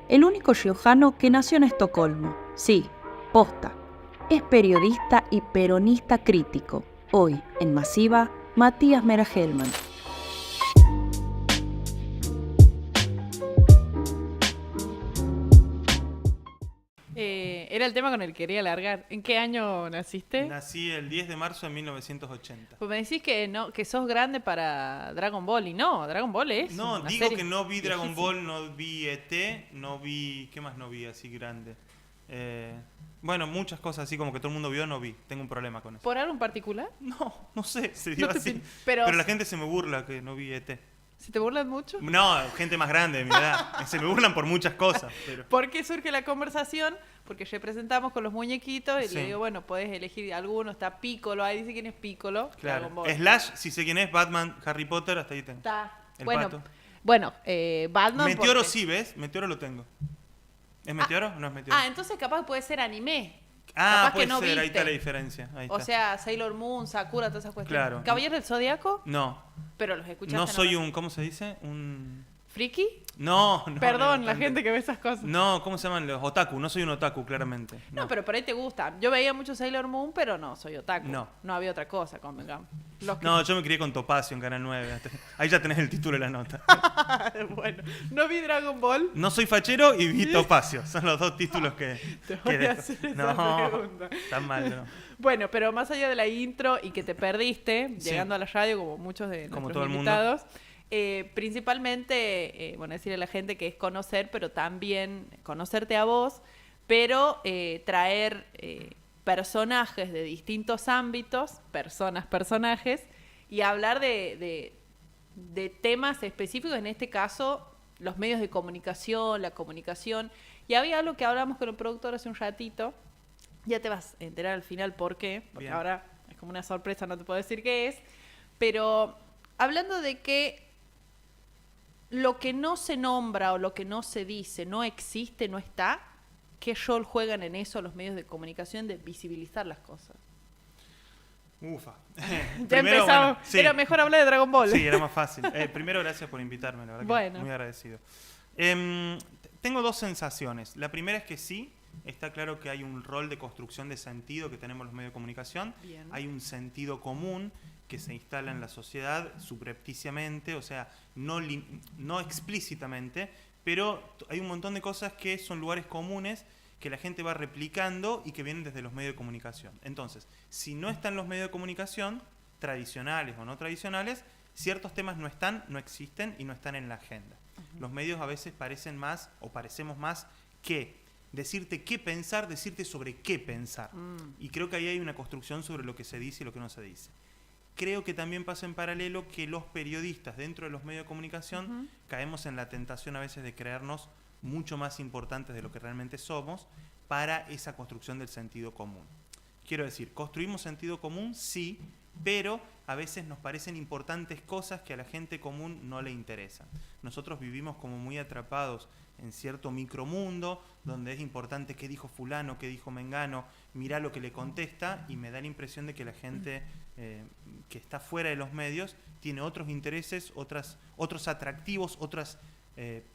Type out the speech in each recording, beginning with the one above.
el único riojano que nació en Estocolmo. Sí, posta. Es periodista y peronista crítico. Hoy, en Masiva, Matías Mera Hellman. Era el tema con el que quería largar. ¿En qué año naciste? Nací el 10 de marzo de 1980. Pues me decís que no, que sos grande para Dragon Ball, y no, Dragon Ball es No, una digo serie que no vi Dragon viejísima. Ball, no vi ET, no vi... ¿Qué más no vi así grande? Bueno, muchas cosas así como que todo el mundo vio, no vi. Tengo un problema con eso. ¿Por algo en particular? No sé, se dio No te así. pin- pero- Pero la gente se me burla que no vi ET. ¿Se te burlan mucho? No, gente más grande de mi edad. Se me burlan por muchas cosas. Pero... ¿Por qué surge la conversación? Porque representamos con los muñequitos y Sí. le digo, bueno, puedes elegir alguno, está Piccolo, ahí dice quién es Piccolo, Claro. Dragon Ball. Slash, si sé quién es, Batman, Harry Potter, hasta ahí tengo. Está. El Bueno, pato. bueno, Batman. Meteoro porque- sí, ¿ves? Meteoro lo tengo. ¿Es Meteoro o no es Meteoro? Ah, entonces capaz puede ser anime. Ah, capaz puede que no ser, ahí viste. está la diferencia. Ahí O está. sea, Sailor Moon, Sakura, todas esas cuestiones. Claro. ¿Caballeros del Zodiaco? No, Pero los escuchaste. no soy nomás. un, ¿cómo se dice? Un... ¿Friki? No, Perdón, no, la tanto. gente que ve esas cosas. No, ¿cómo se llaman los otaku? No soy un otaku, claramente. No, pero por ahí te gusta. Yo veía mucho Sailor Moon, pero no, soy otaku. No. No había otra cosa, convengamos. Los que- No, yo me crié con Topacio en Canal 9. Ahí ya tenés el título de la nota. Bueno, no vi Dragon Ball. No soy fachero y vi Topacio. Son los dos títulos que... Te voy que a hacer esa no, pregunta. tan mal, ¿no? Bueno, pero más allá de la intro y que te perdiste, Sí. llegando a la radio, como muchos de Como nuestros todo el mundo. invitados, principalmente, bueno, decirle a la gente que es conocer, pero también conocerte a vos, pero traer personajes de distintos ámbitos, personajes, y hablar de temas específicos, en este caso, los medios de comunicación, la comunicación. Y había algo que hablamos con el productor hace un ratito, ya te vas a enterar al final por qué, porque Bien. ahora es como una sorpresa, no te puedo decir qué es, pero hablando de que lo que no se nombra o lo que no se dice, no existe, no está, ¿qué rol juegan en eso los medios de comunicación de visibilizar las cosas? Ufa. Ya empezamos, bueno, sí. era mejor hablar de Dragon Ball. Sí, era más fácil. Primero, gracias por invitarme, la verdad que Bueno. muy agradecido. Tengo dos sensaciones. La primera es que sí, está claro que hay un rol de construcción de sentido que tenemos los medios de comunicación. Bien. Hay un sentido común que se instala en la sociedad subrepticiamente, o sea, no explícitamente, pero hay un montón de cosas que son lugares comunes que la gente va replicando y que vienen desde los medios de comunicación. Entonces, si no están los medios de comunicación, tradicionales o no tradicionales, ciertos temas no están, no existen y no están en la agenda. Los medios a veces parecen más o parecemos más que decirte qué pensar, decirte sobre qué pensar. Y creo que ahí hay una construcción sobre lo que se dice y lo que no se dice. Creo que también pasa en paralelo que los periodistas dentro de los medios de comunicación caemos en la tentación a veces de creernos mucho más importantes de lo que realmente somos para esa construcción del sentido común. Quiero decir, construimos sentido común, sí, pero a veces nos parecen importantes cosas que a la gente común no le interesan. Nosotros vivimos como muy atrapados en cierto micromundo, donde es importante qué dijo fulano, qué dijo mengano, mirá lo que le contesta, y me da la impresión de que la gente que está fuera de los medios tiene otros intereses, otros atractivos, otras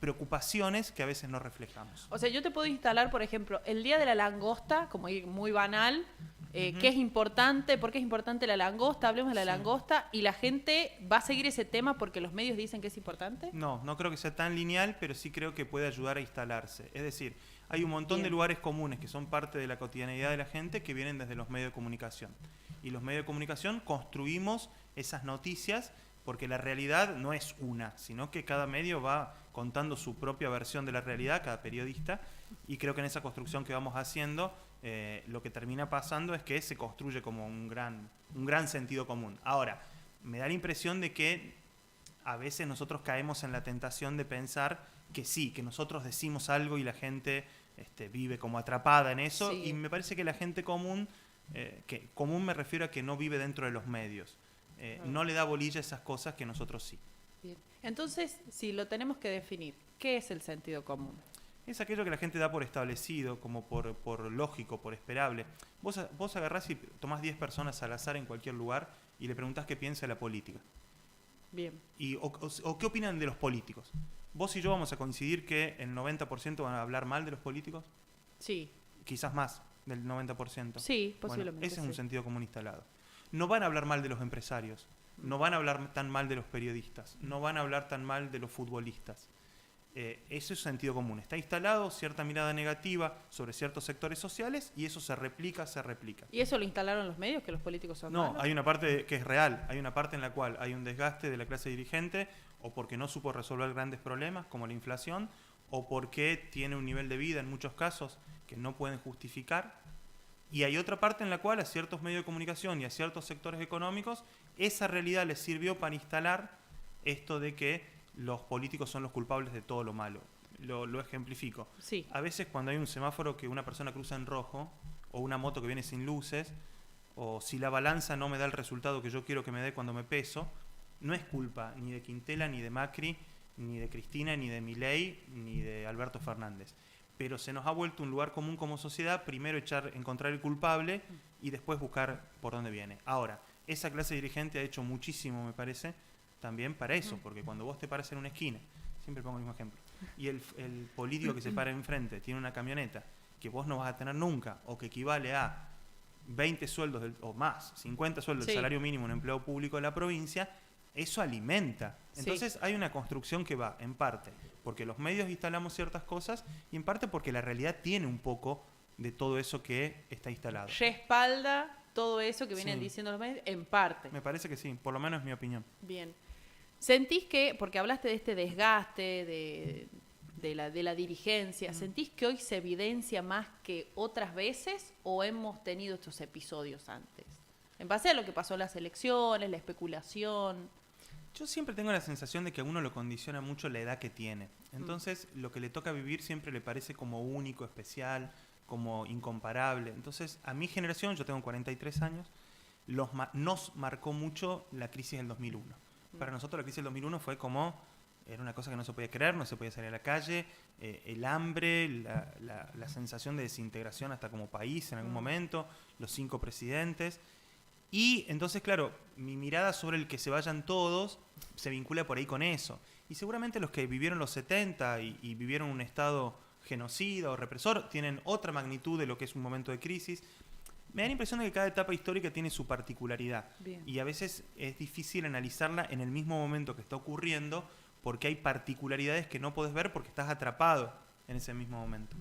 preocupaciones que a veces no reflejamos. O sea, yo te puedo instalar, por ejemplo, el día de la langosta, como muy banal, ¿qué es importante? ¿Por qué es importante la langosta? Hablemos de la langosta, y la gente va a seguir ese tema porque los medios dicen que es importante. No creo que sea tan lineal, pero sí creo que puede ayudar a instalarse. Es decir, hay un montón Bien. de lugares comunes que son parte de la cotidianidad de la gente que vienen desde los medios de comunicación. Y los medios de comunicación construimos esas noticias porque la realidad no es una, sino que cada medio va contando su propia versión de la realidad, cada periodista, y creo que en esa construcción que vamos haciendo, lo que termina pasando es que se construye como un gran sentido común. Ahora, me da la impresión de que a veces nosotros caemos en la tentación de pensar que sí, que nosotros decimos algo y la gente vive como atrapada en eso, Sí. y me parece que la gente común, que común me refiero a que no vive dentro de los medios, no le da bolilla a esas cosas que nosotros sí. Bien. Entonces, si lo tenemos que definir, ¿qué es el sentido común? Es aquello que la gente da por establecido, como por lógico, por esperable. Vos agarrás y tomás 10 personas al azar en cualquier lugar y le preguntás qué piensa de la política. Bien. O qué opinan de los políticos. ¿Vos y yo vamos a coincidir que el 90% van a hablar mal de los políticos? Sí, Quizás más del 90%. sí, Bueno, posiblemente. ese es un sí. sentido común instalado. No van a hablar mal de los empresarios, no van a hablar tan mal de los periodistas, no van a hablar tan mal de los futbolistas. Eso es sentido común. Está instalado cierta mirada negativa sobre ciertos sectores sociales y eso se replica. ¿Y eso lo instalaron los medios, que los políticos son No, malos? hay una parte que es real, hay una parte en la cual hay un desgaste de la clase dirigente o porque no supo resolver grandes problemas como la inflación o porque tiene un nivel de vida en muchos casos que no pueden justificar. Y hay otra parte en la cual a ciertos medios de comunicación y a ciertos sectores económicos esa realidad les sirvió para instalar esto de que los políticos son los culpables de todo lo malo. Lo ejemplifico. Sí. A veces cuando hay un semáforo que una persona cruza en rojo o una moto que viene sin luces o si la balanza no me da el resultado que yo quiero que me dé cuando me peso, no es culpa ni de Quintela, ni de Macri, ni de Cristina, ni de Milei, ni de Alberto Fernández. Pero se nos ha vuelto un lugar común como sociedad, primero encontrar el culpable y después buscar por dónde viene. Ahora, esa clase dirigente ha hecho muchísimo, me parece, también para eso, porque cuando vos te paras en una esquina, siempre pongo el mismo ejemplo, y el político que se para enfrente tiene una camioneta que vos no vas a tener nunca, o que equivale a 20 sueldos o más, 50 sueldos del Sí. salario mínimo en un empleo público de la provincia, eso alimenta. Entonces hay una construcción que va, en parte, porque los medios instalamos ciertas cosas, y en parte porque la realidad tiene un poco de todo eso que está instalado. Respalda todo eso que vienen Sí. diciendo los medios, en parte. Me parece que sí, por lo menos es mi opinión. Bien. ¿Sentís que, porque hablaste de este desgaste de la dirigencia, ¿sentís que hoy se evidencia más que otras veces o hemos tenido estos episodios antes? En base a lo que pasó en las elecciones, la especulación. Yo siempre tengo la sensación de que a uno lo condiciona mucho la edad que tiene. Entonces, lo que le toca vivir siempre le parece como único, especial, como incomparable. Entonces, a mi generación, yo tengo 43 años, nos marcó mucho la crisis del 2001. Para nosotros la crisis del 2001 fue como, era una cosa que no se podía creer, no se podía salir a la calle, el hambre, la sensación de desintegración hasta como país en algún momento, los 5 presidentes. Y entonces, claro, mi mirada sobre el que se vayan todos se vincula por ahí con eso. Y seguramente los que vivieron los 70 y vivieron un estado genocida o represor tienen otra magnitud de lo que es un momento de crisis. Me da la impresión de que cada etapa histórica tiene su particularidad. Bien. Y a veces es difícil analizarla en el mismo momento que está ocurriendo porque hay particularidades que no podés ver porque estás atrapado en ese mismo momento.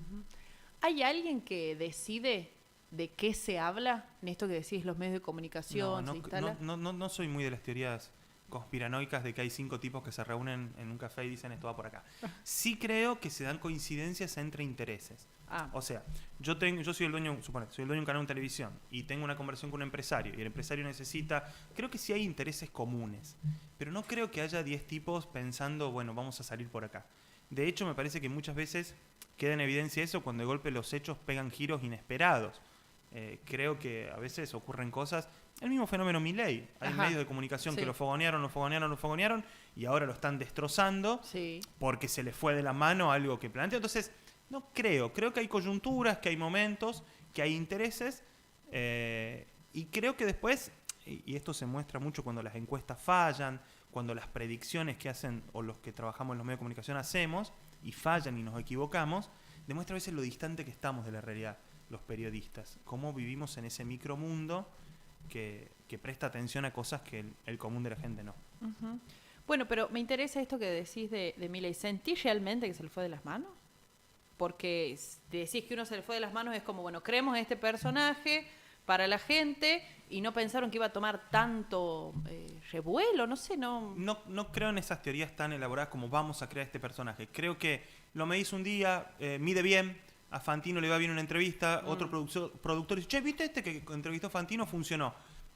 ¿Hay alguien que decide de qué se habla en esto que decís, los medios de comunicación? No, ¿Se instala? no soy muy de las teorías conspiranoicas de que hay 5 tipos que se reúnen en un café y dicen esto va por acá. Sí creo que se dan coincidencias entre intereses. Ah, O sea, yo soy el dueño, suponete, soy el dueño de un canal de televisión y tengo una conversación con un empresario y el empresario necesita, creo que sí hay intereses comunes, pero no creo que haya 10 tipos pensando, bueno, vamos a salir por acá. De hecho, me parece que muchas veces queda en evidencia eso cuando de golpe los hechos pegan giros inesperados. Creo que a veces ocurren cosas, el mismo fenómeno Milei, hay Ajá, medios de comunicación sí. que lo fogonearon y ahora lo están destrozando sí. porque se le fue de la mano algo que planteó. Entonces, no creo que hay coyunturas, que hay momentos, que hay intereses, y creo que después, y esto se muestra mucho cuando las encuestas fallan, cuando las predicciones que hacen o los que trabajamos en los medios de comunicación hacemos y fallan y nos equivocamos, demuestra a veces lo distante que estamos de la realidad, los periodistas, cómo vivimos en ese micromundo que presta atención a cosas que el común de la gente no. Ujú. Bueno, pero me interesa esto que decís de Milei. ¿Sentís realmente que se le fue de las manos? Porque decís que uno se le fue de las manos, es como, bueno, creemos en este personaje para la gente y no pensaron que iba a tomar tanto revuelo, no sé, no... No creo en esas teorías tan elaboradas como vamos a crear este personaje. Creo que lo me dice un día, mide bien, a Fantino le va bien una entrevista, otro productor dice, che, ¿viste este que entrevistó a Fantino? Funcionó.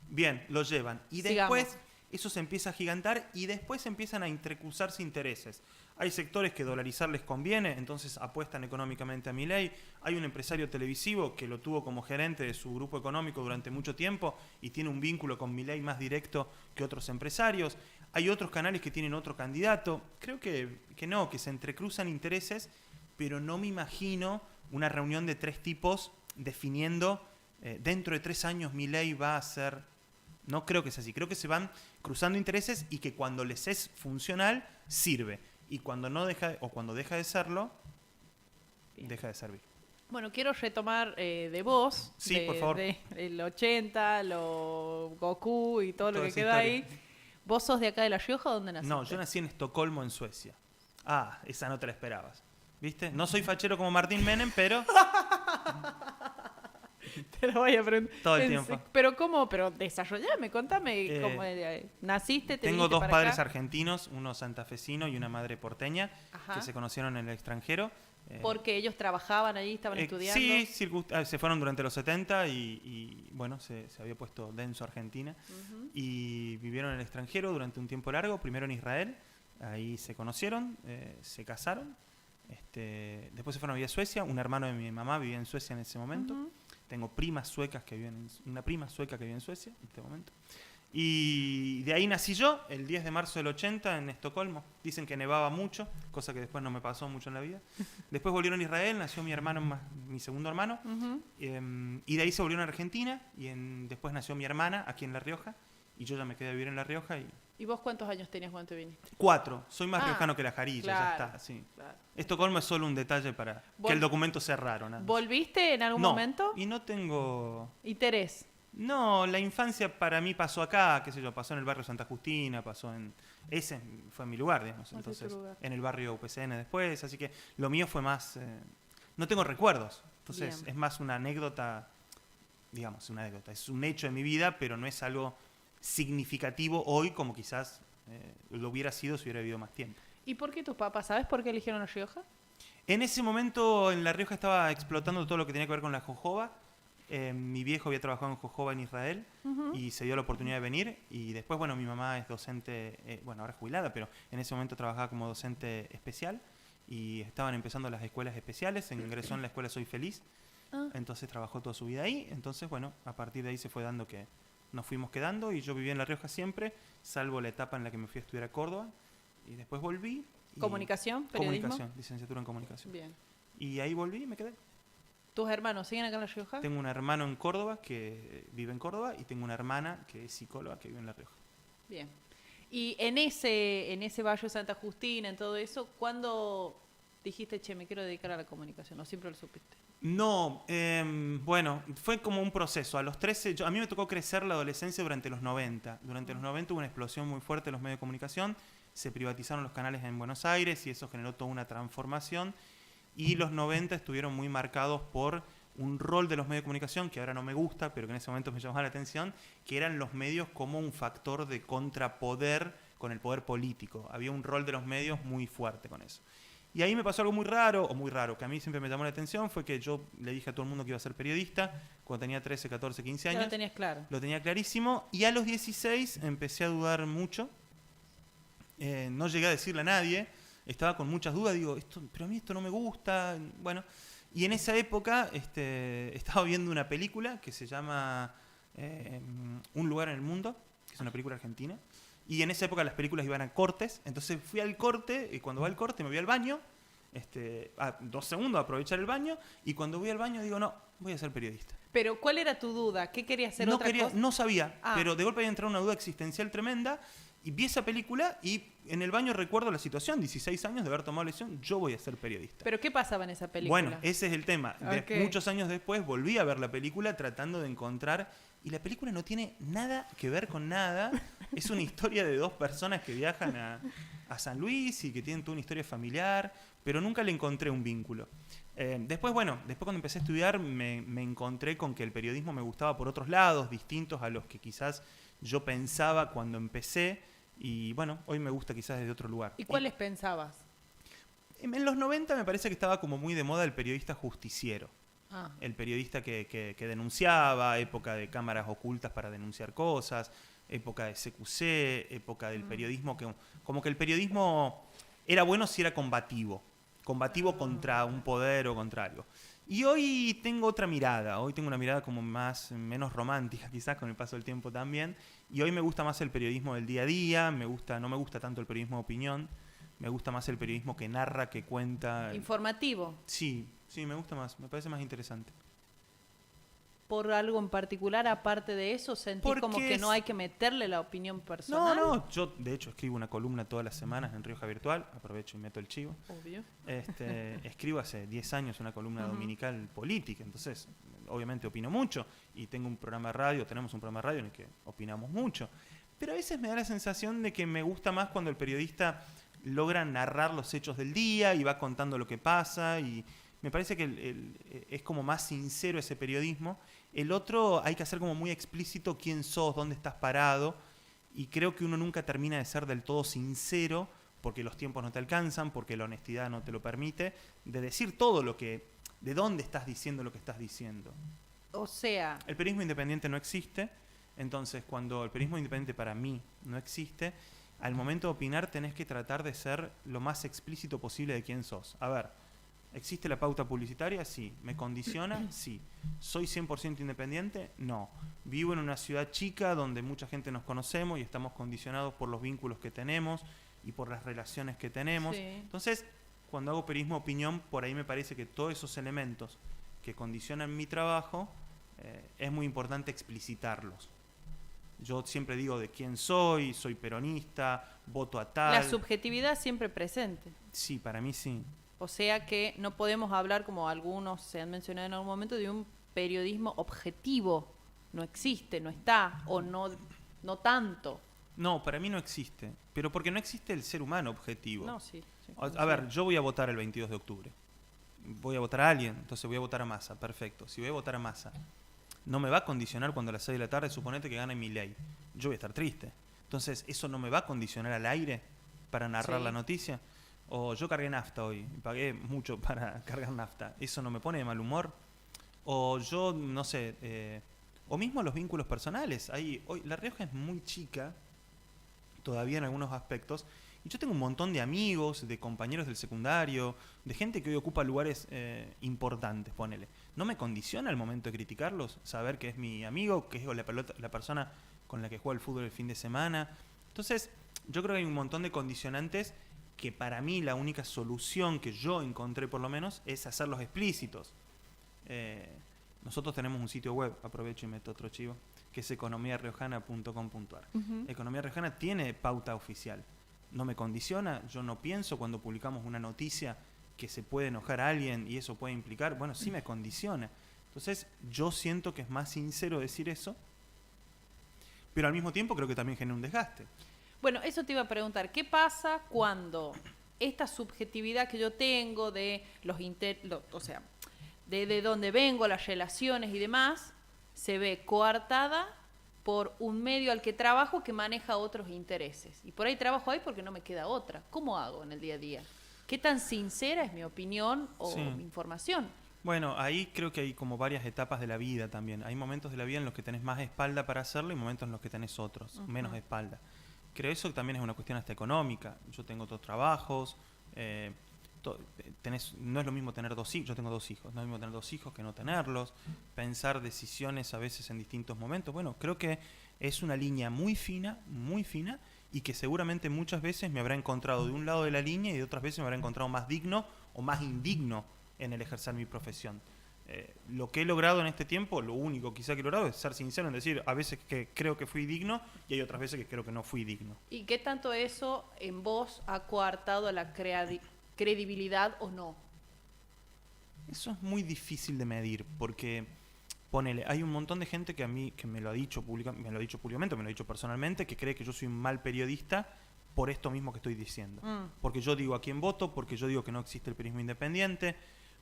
Bien, lo llevan. Y después Sigamos. eso se empieza a gigantar y después empiezan a entrecruzarse intereses. Hay sectores que dolarizar les conviene, entonces apuestan económicamente a Milei. Hay un empresario televisivo que lo tuvo como gerente de su grupo económico durante mucho tiempo y tiene un vínculo con Milei más directo que otros empresarios. Hay otros canales que tienen otro candidato. Creo que no, que se entrecruzan intereses, pero no me imagino una reunión de 3 tipos definiendo dentro de 3 años Milei va a ser... No creo que sea así. Creo que se van cruzando intereses y que cuando les es funcional, sirve. Y cuando no deja, o cuando deja de serlo, deja de servir. Bueno, quiero retomar de vos, Sí, por favor. de el 80, lo Goku y todo lo Toda que esa queda historia. ahí. ¿Vos sos de acá de La Rioja o dónde naciste? No, yo nací en Estocolmo, en Suecia. Ah, esa no te la esperabas. ¿Viste? No soy fachero como Martín Menem, pero Te lo voy a preguntar. todo el tiempo. Pero ¿cómo? Pero desarrollame, contame cómo naciste, te Tengo viniste dos para padres acá. argentinos, uno santafesino y una madre porteña, Ajá. que se conocieron en el extranjero. Porque ellos trabajaban allí, estaban estudiando. Sí, se fueron durante los 70 y bueno, se había puesto denso Argentina. Ujú. Y vivieron en el extranjero durante un tiempo largo, primero en Israel, ahí se conocieron, se casaron. Después se fueron a vivir a Suecia, un hermano de mi mamá vivía en Suecia en ese momento. Ujú. Tengo primas suecas que viven una prima sueca que vive en Suecia en este momento. Y de ahí nací yo, el 10 de marzo del 80 en Estocolmo. Dicen que nevaba mucho, cosa que después no me pasó mucho en la vida. Después volvieron a Israel, nació mi hermano, mi segundo hermano. Ujú. Y de ahí se volvieron a Argentina y después nació mi hermana aquí en La Rioja. Y yo ya me quedé a vivir en La Rioja. ¿Y vos cuántos años tenías cuando te viniste? 4, soy más Ah, riojano que la jarilla, claro, ya está. Sí. claro. Estocolmo es solo un detalle para que el documento sea raro. Nada más. ¿Volviste en algún No, momento? y no tengo... Interés. No, la infancia para mí pasó acá, qué sé yo, pasó en el barrio Santa Justina, ese fue mi lugar, digamos, Ese es tu entonces, lugar. en el barrio UPCN después, así que lo mío fue más, no tengo recuerdos, entonces Bien. es más una anécdota, digamos, una anécdota, es un hecho de mi vida, pero no es algo significativo hoy como quizás lo hubiera sido si hubiera vivido más tiempo. ¿Y por qué tus papás? ¿Sabes por qué eligieron La Rioja? En ese momento en La Rioja estaba explotando todo lo que tenía que ver con la jojoba. Mi viejo había trabajado en jojoba en Israel Ujú. y se dio la oportunidad de venir. Y después, bueno, mi mamá es docente, bueno, ahora jubilada, pero en ese momento trabajaba como docente especial y estaban empezando las escuelas especiales. Ingresó en la escuela Soy Feliz, Ah. entonces trabajó toda su vida ahí. Entonces, bueno, a partir de ahí se fue dando que nos fuimos quedando y yo viví en La Rioja siempre, salvo la etapa en la que me fui a estudiar a Córdoba y después volví. y- ¿Comunicación? ¿Periodismo? Comunicación, licenciatura en comunicación. Bien. Y ahí volví y me quedé. ¿Tus hermanos siguen acá en La Rioja? Tengo un hermano en Córdoba que vive en Córdoba y tengo una hermana que es psicóloga que vive en La Rioja. Bien. Y en ese barrio Santa Justina, en todo eso, ¿cuándo dijiste, che, me quiero dedicar a la comunicación? ¿O siempre lo supiste? No, bueno, fue como un proceso. A los 13, a mí me tocó crecer la adolescencia durante los 90. Durante los 90 hubo una explosión muy fuerte de los medios de comunicación, se privatizaron los canales en Buenos Aires y eso generó toda una transformación. Y los 90 estuvieron muy marcados por un rol de los medios de comunicación que ahora no me gusta, pero que en ese momento me llamaba la atención, que eran los medios como un factor de contrapoder con el poder político. Había un rol de los medios muy fuerte con eso. Y ahí me pasó algo muy raro, que a mí siempre me llamó la atención, fue que yo le dije a todo el mundo que iba a ser periodista cuando tenía 13, 14, 15 Ya años. lo tenías claro. Lo tenía clarísimo y a los 16 empecé a dudar mucho. No llegué a decirle a nadie, estaba con muchas dudas, digo, pero a mí esto no me gusta. Bueno, y en esa época estaba viendo una película que se llama Un lugar en el mundo, que es una película argentina. Y en esa época las películas iban a cortes, entonces fui al corte, y cuando va al corte me voy al baño, a 2 segundos a aprovechar el baño, y cuando voy al baño digo, no, voy a ser periodista. Pero, ¿cuál era tu duda? ¿Qué querías hacer No otra cosa? no sabía, Ah. pero de golpe había entrado una duda existencial tremenda, y vi esa película, y en el baño recuerdo la situación, 16 años de haber tomado la decisión, yo voy a ser periodista. ¿Pero qué pasaba en esa película? Bueno, ese es el tema. Ok. Muchos años después volví a ver la película tratando de encontrar... Y la película no tiene nada que ver con nada. Es una historia de 2 personas que viajan a San Luis y que tienen toda una historia familiar, pero nunca le encontré un vínculo. Después cuando empecé a estudiar me encontré con que el periodismo me gustaba por otros lados, distintos a los que quizás yo pensaba cuando empecé. Y bueno, hoy me gusta quizás desde otro lugar. ¿Y cuáles pensabas? En los 90 me parece que estaba como muy de moda el periodista justiciero. Ah. El periodista que denunciaba, época de cámaras ocultas para denunciar cosas, época de CQC, época del periodismo, como que el periodismo era bueno si era combativo contra un poder o contra algo. Y hoy tengo otra mirada, hoy tengo una mirada como menos romántica quizás con el paso del tiempo también, y hoy me gusta más el periodismo del día a día, no me gusta tanto el periodismo de opinión, me gusta más el periodismo que narra, que cuenta. Informativo. Sí, me gusta más, me parece más interesante. por algo en particular aparte de eso? ¿Sentís como que no hay que meterle la opinión personal? No, yo de hecho escribo una columna todas las semanas en Rioja Virtual, aprovecho y meto el chivo. Obvio. Escribo hace 10 años una columna dominical política, entonces obviamente opino mucho y tengo un programa de radio, tenemos un programa de radio en el que opinamos mucho, pero a veces me da la sensación de que me gusta más cuando el periodista logra narrar los hechos del día y va contando lo que pasa, y me parece que es como más sincero ese periodismo. El otro hay que hacer como muy explícito quién sos, dónde estás parado, y creo que uno nunca termina de ser del todo sincero porque los tiempos no te alcanzan, porque la honestidad no te lo permite, de decir todo de dónde estás diciendo lo que estás diciendo. O sea... El periodismo independiente no existe, entonces cuando el periodismo independiente para mí no existe, al momento de opinar tenés que tratar de ser lo más explícito posible de quién sos. A ver, ¿existe la pauta publicitaria? Sí. ¿Me condiciona? Sí. ¿Soy 100% independiente? No. ¿Vivo en una ciudad chica donde mucha gente nos conocemos y estamos condicionados por los vínculos que tenemos y por las relaciones que tenemos? Sí. Entonces, cuando hago periodismo de opinión, por ahí me parece que todos esos elementos que condicionan mi trabajo, es muy importante explicitarlos. Yo siempre digo de quién soy peronista, voto a tal. La subjetividad siempre presente. Sí, para mí sí. O sea que no podemos hablar, como algunos se han mencionado en algún momento, de un periodismo objetivo. No existe, no está, o no tanto. No, para mí no existe. Pero porque no existe el ser humano objetivo. No, sí. A ver, yo voy a votar el 22 de octubre. Voy a votar a alguien, entonces voy a votar a Massa. Perfecto. Si voy a votar a Massa, no me va a condicionar cuando a las 6 de la tarde, suponete que gane Milei. Yo voy a estar triste. Entonces, ¿eso no me va a condicionar al aire para narrar la noticia? O yo cargué nafta hoy, pagué mucho para cargar nafta. ¿Eso no me pone de mal humor? O yo, no sé, o mismo los vínculos personales. Hoy La Rioja es muy chica, todavía en algunos aspectos, y yo tengo un montón de amigos, de compañeros del secundario, de gente que hoy ocupa lugares importantes, ponele. ¿No me condiciona al momento de criticarlos saber que es mi amigo, que es la persona con la que juega el fútbol el fin de semana? Entonces, yo creo que hay un montón de condicionantes que para mí la única solución que yo encontré, por lo menos, es hacerlos explícitos. Nosotros tenemos un sitio web, aprovecho y meto otro chivo, que es economiariojana.com.ar. Economía Riojana tiene pauta oficial. No me condiciona, yo no pienso cuando publicamos una noticia que se puede enojar a alguien y eso puede implicar, bueno, sí me condiciona. Entonces, yo siento que es más sincero decir eso, pero al mismo tiempo creo que también genera un desgaste. Bueno, eso te iba a preguntar, ¿qué pasa cuando esta subjetividad que yo tengo de de dónde vengo, las relaciones y demás, se ve coartada por un medio al que trabajo que maneja otros intereses? Y por ahí trabajo ahí porque no me queda otra. ¿Cómo hago en el día a día? ¿Qué tan sincera es mi opinión o mi información? Bueno, ahí creo que hay como varias etapas de la vida también. Hay momentos de la vida en los que tenés más espalda para hacerlo y momentos en los que tenés otros, menos espalda. Creo eso también es una cuestión hasta económica. Yo tengo otros trabajos, no es lo mismo tener dos hijos, yo tengo 2 hijos, no es lo mismo tener 2 hijos que no tenerlos, pensar decisiones a veces en distintos momentos. Bueno, creo que es una línea muy fina, y que seguramente muchas veces me habrá encontrado de un lado de la línea y de otras veces me habrá encontrado más digno o más indigno en el ejercer mi profesión. Lo que he logrado en este tiempo, lo único quizá que he logrado es ser sincero en decir a veces que creo que fui digno y hay otras veces que creo que no fui digno. ¿Y qué tanto eso en vos ha coartado la credibilidad o no? Eso es muy difícil de medir porque, ponele, hay un montón de gente que a mí, que me lo ha dicho públicamente, me lo ha dicho personalmente, que cree que yo soy un mal periodista por esto mismo que estoy diciendo. Porque yo digo a quién voto, porque yo digo que no existe el periodismo independiente,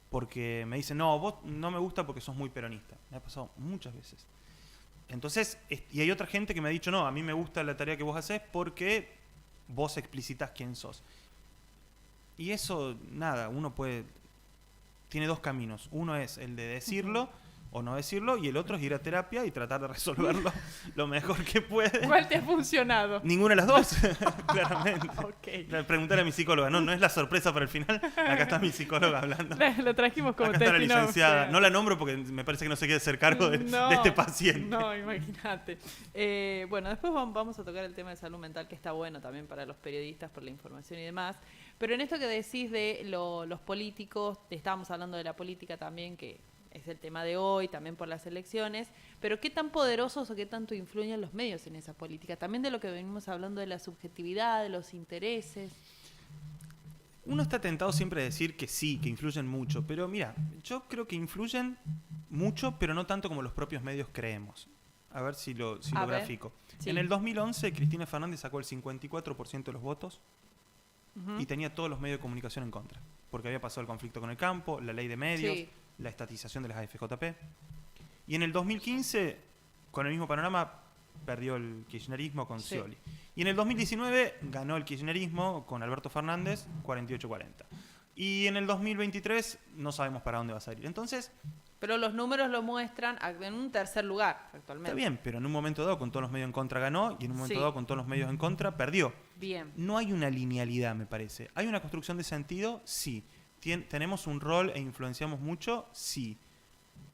porque me dicen, no, vos no me gusta porque sos muy peronista. Me ha pasado muchas veces. Entonces, y hay otra gente que me ha dicho, no, a mí me gusta la tarea que vos hacés porque vos explicitas quién sos. Y eso, nada, tiene 2 caminos. Uno es el de decirlo o no decirlo, y el otro es ir a terapia y tratar de resolverlo lo mejor que puede. ¿Cuál te ha funcionado? Ninguna de las dos, claramente. Okay. Preguntar a mi psicóloga, no es la sorpresa para el final. Acá está mi psicóloga hablando. Lo trajimos como acá está la testimonio. licenciada. No la nombro porque me parece que no se quiere hacer cargo de este paciente. No, imagínate. Bueno, después vamos a tocar el tema de salud mental, que está bueno también para los periodistas por la información y demás. Pero en esto que decís de los políticos, estábamos hablando de la política también, que es el tema de hoy, también por las elecciones, pero ¿qué tan poderosos o qué tanto influyen los medios en esa política? También de lo que venimos hablando de la subjetividad, de los intereses. Uno está tentado siempre a decir que sí, que influyen mucho, pero mira, yo creo que influyen mucho, pero no tanto como los propios medios creemos. A ver si lo grafico. Sí. En el 2011, Cristina Fernández sacó el 54% de los votos y tenía todos los medios de comunicación en contra, porque había pasado el conflicto con el campo, la ley de medios, Sí. la estatización de las AFJP. Y en el 2015, con el mismo panorama, perdió el kirchnerismo con Sí. Scioli. Y en el 2019 ganó el kirchnerismo con Alberto Fernández, 48-40. Y en el 2023 no sabemos para dónde va a salir. Entonces, Pero los números lo muestran en un tercer lugar actualmente. está bien, pero en un momento dado con todos los medios en contra ganó y en un momento Sí. dado con todos los medios en contra perdió. Bien. No hay una linealidad, me parece. ¿Hay una construcción de sentido? Sí. ¿Tenemos un rol e influenciamos mucho? Sí.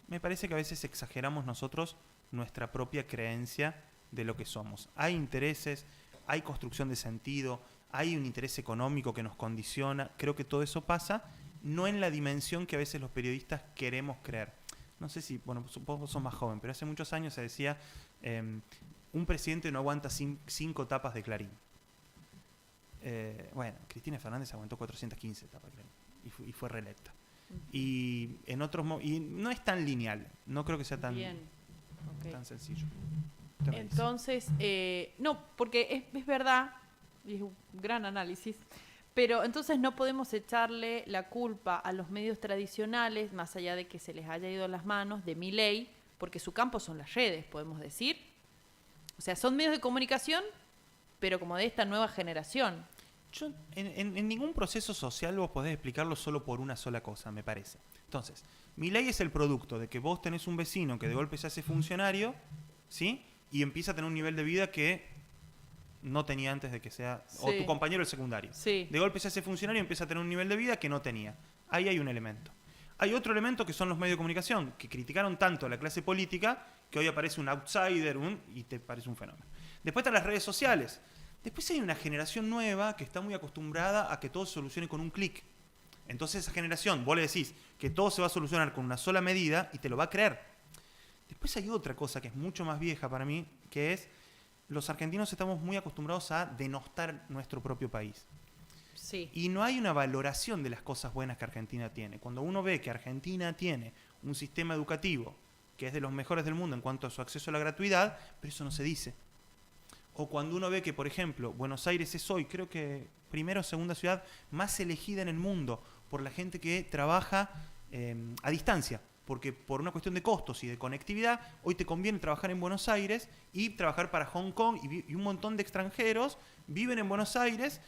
Me parece que a veces exageramos nosotros nuestra propia creencia de lo que somos. Hay intereses, hay construcción de sentido, hay un interés económico que nos condiciona. Creo que todo eso pasa, no en la dimensión que a veces los periodistas queremos creer. No sé si, bueno, supongo que sos más joven, pero hace muchos años se decía, un presidente no aguanta 5 tapas de Clarín. Bueno, Cristina Fernández aguantó 415 tapas de Clarín y fue reelecta. Y en otros y no es tan lineal, no creo que sea tan, Bien. Ok. tan sencillo. Entonces, no, porque es verdad, y es un gran análisis, pero entonces no podemos echarle la culpa a los medios tradicionales, más allá de que se les haya ido a las manos, de Milei, porque su campo son las redes, podemos decir. O sea, son medios de comunicación, pero como de esta nueva generación. Yo, en ningún proceso social vos podés explicarlo solo por una sola cosa, me parece. Entonces, Milei es el producto de que vos tenés un vecino que de golpe se hace funcionario, ¿sí? Y empieza a tener un nivel de vida que no tenía antes de que sea... O Sí. tu compañero del secundario. Sí. De golpe se hace funcionario y empieza a tener un nivel de vida que no tenía. Ahí hay un elemento. Hay otro elemento que son los medios de comunicación, que criticaron tanto a la clase política que hoy aparece un outsider y te parece un fenómeno. Después están las redes sociales. Después hay una generación nueva que está muy acostumbrada a que todo se solucione con un clic. Entonces esa generación, vos le decís que todo se va a solucionar con una sola medida y te lo va a creer. Después hay otra cosa que es mucho más vieja para mí, que es los argentinos estamos muy acostumbrados a denostar nuestro propio país. Sí. Y no hay una valoración de las cosas buenas que Argentina tiene. Cuando uno ve que Argentina tiene un sistema educativo que es de los mejores del mundo en cuanto a su acceso a la gratuidad, pero eso no se dice. O cuando uno ve que, por ejemplo, Buenos Aires es hoy, creo que primera o segunda ciudad más elegida en el mundo por la gente que trabaja a distancia. Porque por una cuestión de costos y de conectividad, hoy te conviene trabajar en Buenos Aires y trabajar para Hong Kong y un montón de extranjeros viven en Buenos Aires,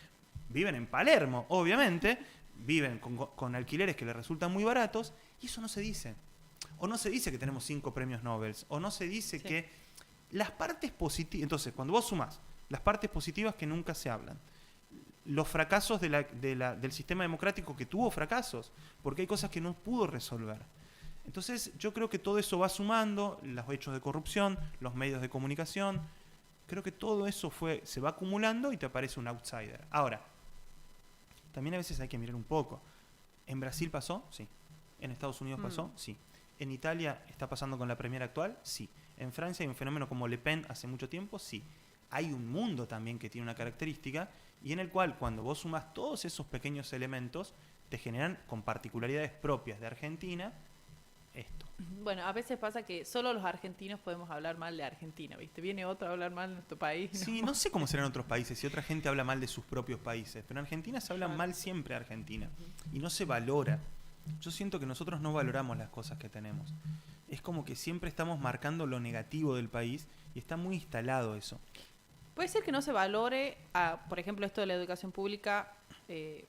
viven en Palermo, obviamente, viven con alquileres que les resultan muy baratos y eso no se dice. O no se dice que tenemos 5 premios Nobel, o no se dice que las partes positivas... Entonces, cuando vos sumás las partes positivas que nunca se hablan, los fracasos del sistema democrático que tuvo fracasos, porque hay cosas que no pudo resolver. Entonces, yo creo que todo eso va sumando, los hechos de corrupción, los medios de comunicación, creo que todo eso se va acumulando y te aparece un outsider. Ahora, también a veces hay que mirar un poco. ¿En Brasil pasó? Sí. ¿En Estados Unidos pasó? Sí. ¿En Italia está pasando con la Premier actual? Sí. ¿En Francia hay un fenómeno como Le Pen hace mucho tiempo? Sí. Hay un mundo también que tiene una característica y en el cual cuando vos sumás todos esos pequeños elementos te generan con particularidades propias de Argentina esto. Bueno, a veces pasa que solo los argentinos podemos hablar mal de Argentina, ¿viste? Viene otro a hablar mal de nuestro país. Sí, no sé cómo serán otros países si otra gente habla mal de sus propios países, pero en Argentina se habla mal siempre de Argentina y no se valora. Yo siento que nosotros no valoramos las cosas que tenemos. Es como que siempre estamos marcando lo negativo del país y está muy instalado eso. Puede ser que no se valore, por ejemplo, esto de la educación pública,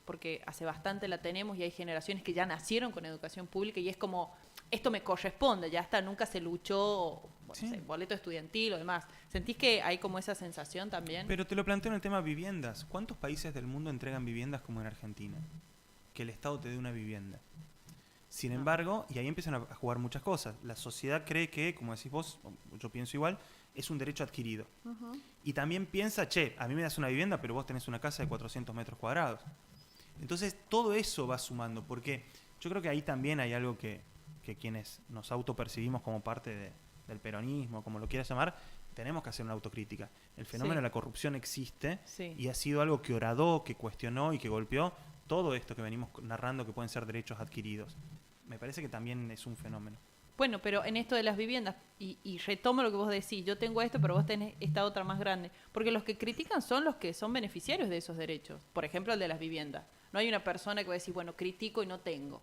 porque hace bastante la tenemos y hay generaciones que ya nacieron con educación pública y es como, esto me corresponde, ya está, nunca se luchó, bueno, Sí. no sé, boleto estudiantil o demás. ¿Sentís que hay como esa sensación también? Pero te lo planteo en el tema viviendas. ¿Cuántos países del mundo entregan viviendas como en Argentina? Que el Estado te dé una vivienda. Sin embargo, y ahí empiezan a jugar muchas cosas. La sociedad cree que, como decís vos, yo pienso igual, es un derecho adquirido. Y también piensa, che, a mí me das una vivienda, pero vos tenés una casa de 400 metros cuadrados. Entonces, todo eso va sumando, porque yo creo que ahí también hay algo que que quienes nos autopercibimos como parte del peronismo, como lo quieras llamar, tenemos que hacer una autocrítica. El fenómeno de la corrupción existe y ha sido algo que horadó, que cuestionó y que golpeó todo esto que venimos narrando que pueden ser derechos adquiridos. Me parece que también es un fenómeno. Bueno, pero en esto de las viviendas, y retomo lo que vos decís, yo tengo esto, pero vos tenés esta otra más grande, porque los que critican son los que son beneficiarios de esos derechos. Por ejemplo, el de las viviendas. No hay una persona que va a decir, bueno, critico y no tengo.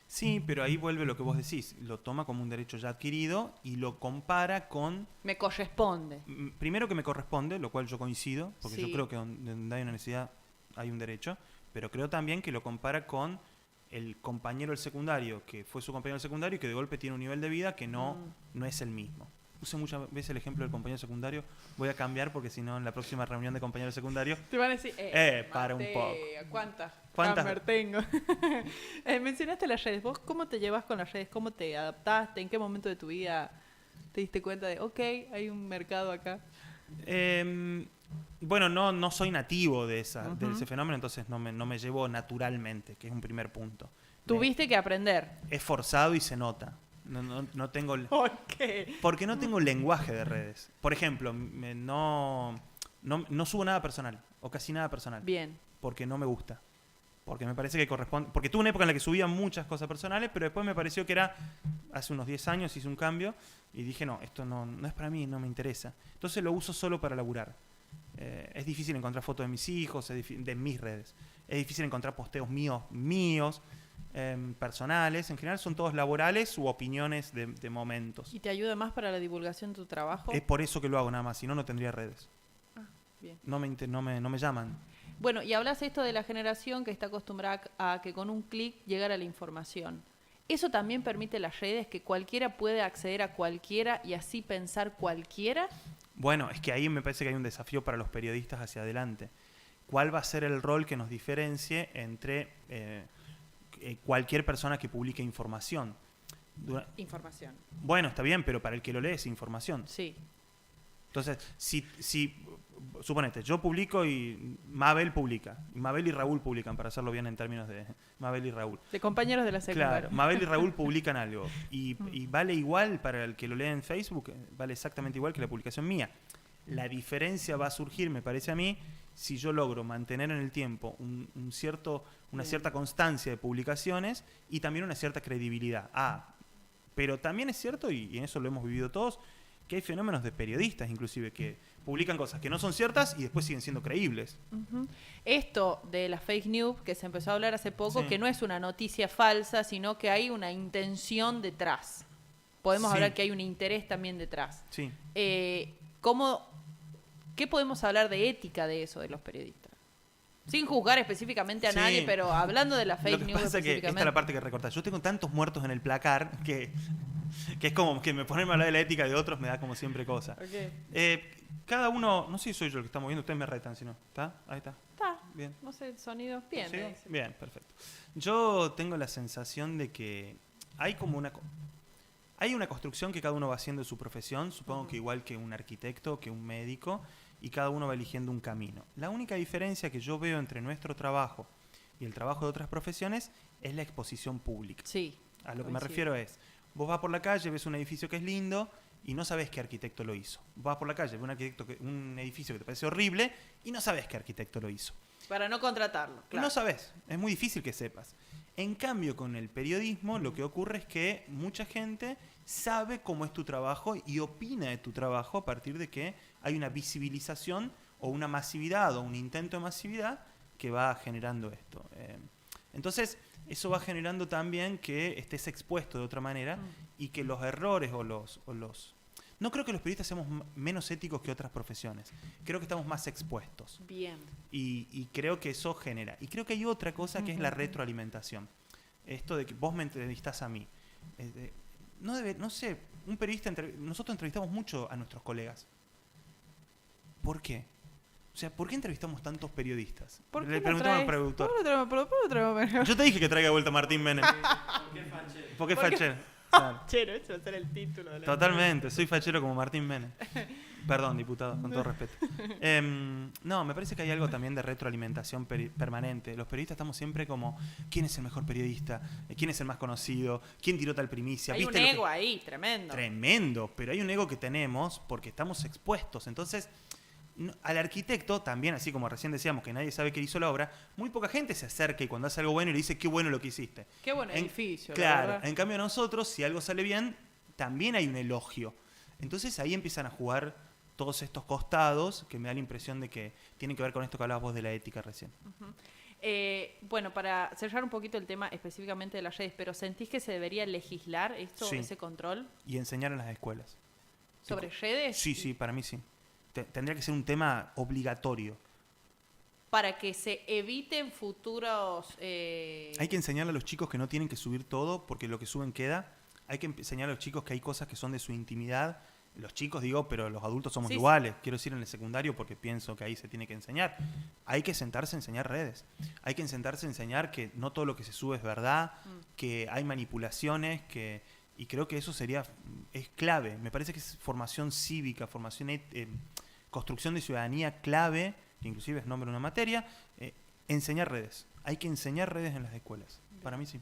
Sí, pero ahí vuelve lo que vos decís. Lo toma como un derecho ya adquirido y lo compara con... Me corresponde. Primero que me corresponde, lo cual yo coincido, porque yo Sí. creo que donde hay una necesidad hay un derecho, pero creo también que lo compara con el compañero del secundario, que fue su compañero del secundario y que de golpe tiene un nivel de vida que no es el mismo. Puse muchas veces el ejemplo del compañero secundario, voy a cambiar porque si no en la próxima reunión de compañeros secundarios... Te van a decir, para un poco. ¿Cuántas ¿Cuántas? tengo? Mencionaste las redes. ¿Vos cómo te llevas con las redes? ¿Cómo te adaptaste? ¿En qué momento de tu vida te diste cuenta de, ok, hay un mercado acá? Bueno, no soy nativo de ese fenómeno, entonces no me llevo naturalmente, que es un primer punto. Tuviste que aprender. Es forzado y se nota. No tengo... ¿Por qué? Porque no tengo lenguaje de redes. Por ejemplo, no subo nada personal, o casi nada personal. Bien. Porque no me gusta. Porque me parece que corresponde... Porque tuve una época en la que subía muchas cosas personales, pero después me pareció que era... Hace unos 10 años hice un cambio y dije, no, esto no es para mí, no me interesa. Entonces lo uso solo para laburar. Es difícil encontrar fotos de mis hijos, de mis redes. Es difícil encontrar posteos míos, personales. En general son todos laborales u opiniones de momentos. ¿Y te ayuda más para la divulgación de tu trabajo? Es por eso que lo hago nada más, si no tendría redes. Bien. No me llaman. Bueno, y hablas esto de la generación que está acostumbrada a que con un clic llegara la información. ¿Eso también permite las redes, que cualquiera puede acceder a cualquiera y así pensar cualquiera? Bueno, es que ahí me parece que hay un desafío para los periodistas hacia adelante. ¿Cuál va a ser el rol que nos diferencie entre cualquier persona que publique información? Información. Bueno, está bien, pero para el que lo lee es información. Sí. Entonces, si suponete, yo publico y Mabel publica, y Mabel y Raúl publican, para hacerlo bien en términos de Mabel y Raúl. De compañeros de la secundaria. Claro, Mabel y Raúl publican algo y vale igual para el que lo lee en Facebook, vale exactamente igual que la publicación mía. La diferencia va a surgir, me parece a mí, si yo logro mantener en el tiempo una cierta constancia de publicaciones y también una cierta credibilidad. Pero también es cierto, y en eso lo hemos vivido todos, que hay fenómenos de periodistas inclusive que publican cosas que no son ciertas y después siguen siendo creíbles. Esto de la fake news, que se empezó a hablar hace poco, Sí. que no es una noticia falsa, sino que hay una intención detrás. Podemos Sí. hablar que hay un interés también detrás. Sí. ¿Qué podemos hablar de ética de eso de los periodistas? Sin juzgar específicamente a Sí. nadie, pero hablando de la Lo fake que news pasa es que esta es la parte que recortar. Yo tengo tantos muertos en el placar que es como que me ponerme a hablar de la ética de otros me da como siempre cosa. Okay. Cada uno, no sé si soy yo el que está moviendo, ustedes me retan, si no. ¿Está? Ahí está. Está, Bien. no sé, el sonido. Bien, ¿Sí? me dice. Bien, perfecto. Yo tengo la sensación de que hay como hay una construcción que cada uno va haciendo de su profesión, supongo que igual que un arquitecto, que un médico, y cada uno va eligiendo un camino. La única diferencia que yo veo entre nuestro trabajo y el trabajo de otras profesiones es la exposición pública. Sí. A lo que me coincido. refiero es, vos vas por la calle, ves un edificio que es lindo y no sabés qué arquitecto lo hizo. Vos vas por la calle, ves un edificio que te parece horrible y no sabés qué arquitecto lo hizo. Para no contratarlo, claro. No sabés, es muy difícil que sepas. En cambio, con el periodismo lo que ocurre es que mucha gente sabe cómo es tu trabajo y opina de tu trabajo a partir de que hay una visibilización o una masividad o un intento de masividad que va generando esto. Entonces, eso va generando también que estés expuesto de otra manera y que los errores o los... No creo que los periodistas seamos menos éticos que otras profesiones. Creo que estamos más expuestos. Bien. Y creo que eso genera. Y creo que hay otra cosa que es la retroalimentación. Esto de que vos me entrevistás a mí. No sé, un periodista... Nosotros entrevistamos mucho a nuestros colegas. ¿Por qué? O sea, ¿por qué entrevistamos tantos periodistas? ¿Por qué Le no preguntamos al traes? productor. ¿Por qué no traemos? Yo te dije que traiga de vuelta a Martín Menem. ¿Por qué ¿Por qué? fachero? Claro. Chero, ese va a ser el título de la Totalmente, soy fachero como Martín Menem. Perdón, diputado, con todo respeto. No, me parece que hay algo también de retroalimentación permanente. Los periodistas estamos siempre como, ¿quién es el mejor periodista? ¿Quién es el más conocido? ¿Quién tiró tal primicia? Hay un ¿Viste lo ego que- ahí, tremendo. Tremendo, pero hay un ego que tenemos porque estamos expuestos. Entonces, al arquitecto también, así como recién decíamos que nadie sabe que hizo la obra, muy poca gente se acerca y cuando hace algo bueno y le dice qué bueno lo que hiciste. Qué buen edificio, la Claro, verdad. en cambio a nosotros, si algo sale bien, también hay un elogio. Entonces ahí empiezan a jugar todos estos costados que me da la impresión de que tienen que ver con esto que hablabas vos de la ética recién. Bueno, para cerrar un poquito el tema específicamente de las redes, pero ¿sentís que se debería legislar esto, Sí. ese control Y enseñar en las escuelas. sobre redes? Sí, para mí sí. Tendría que ser un tema obligatorio. Para que se eviten futuros... Hay que enseñarle a los chicos que no tienen que subir todo porque lo que suben queda. Hay que enseñar a los chicos que hay cosas que son de su intimidad. Los chicos digo, pero los adultos somos Sí, iguales. Quiero decir en el secundario porque pienso que ahí se tiene que enseñar. Hay que sentarse a enseñar redes. Hay que sentarse a enseñar que no todo lo que se sube es verdad, que hay manipulaciones, y creo que eso es clave. Me parece que es formación cívica, construcción de ciudadanía clave, que inclusive es nombre de una materia, enseñar redes. Hay que enseñar redes en las escuelas. Para mí sí.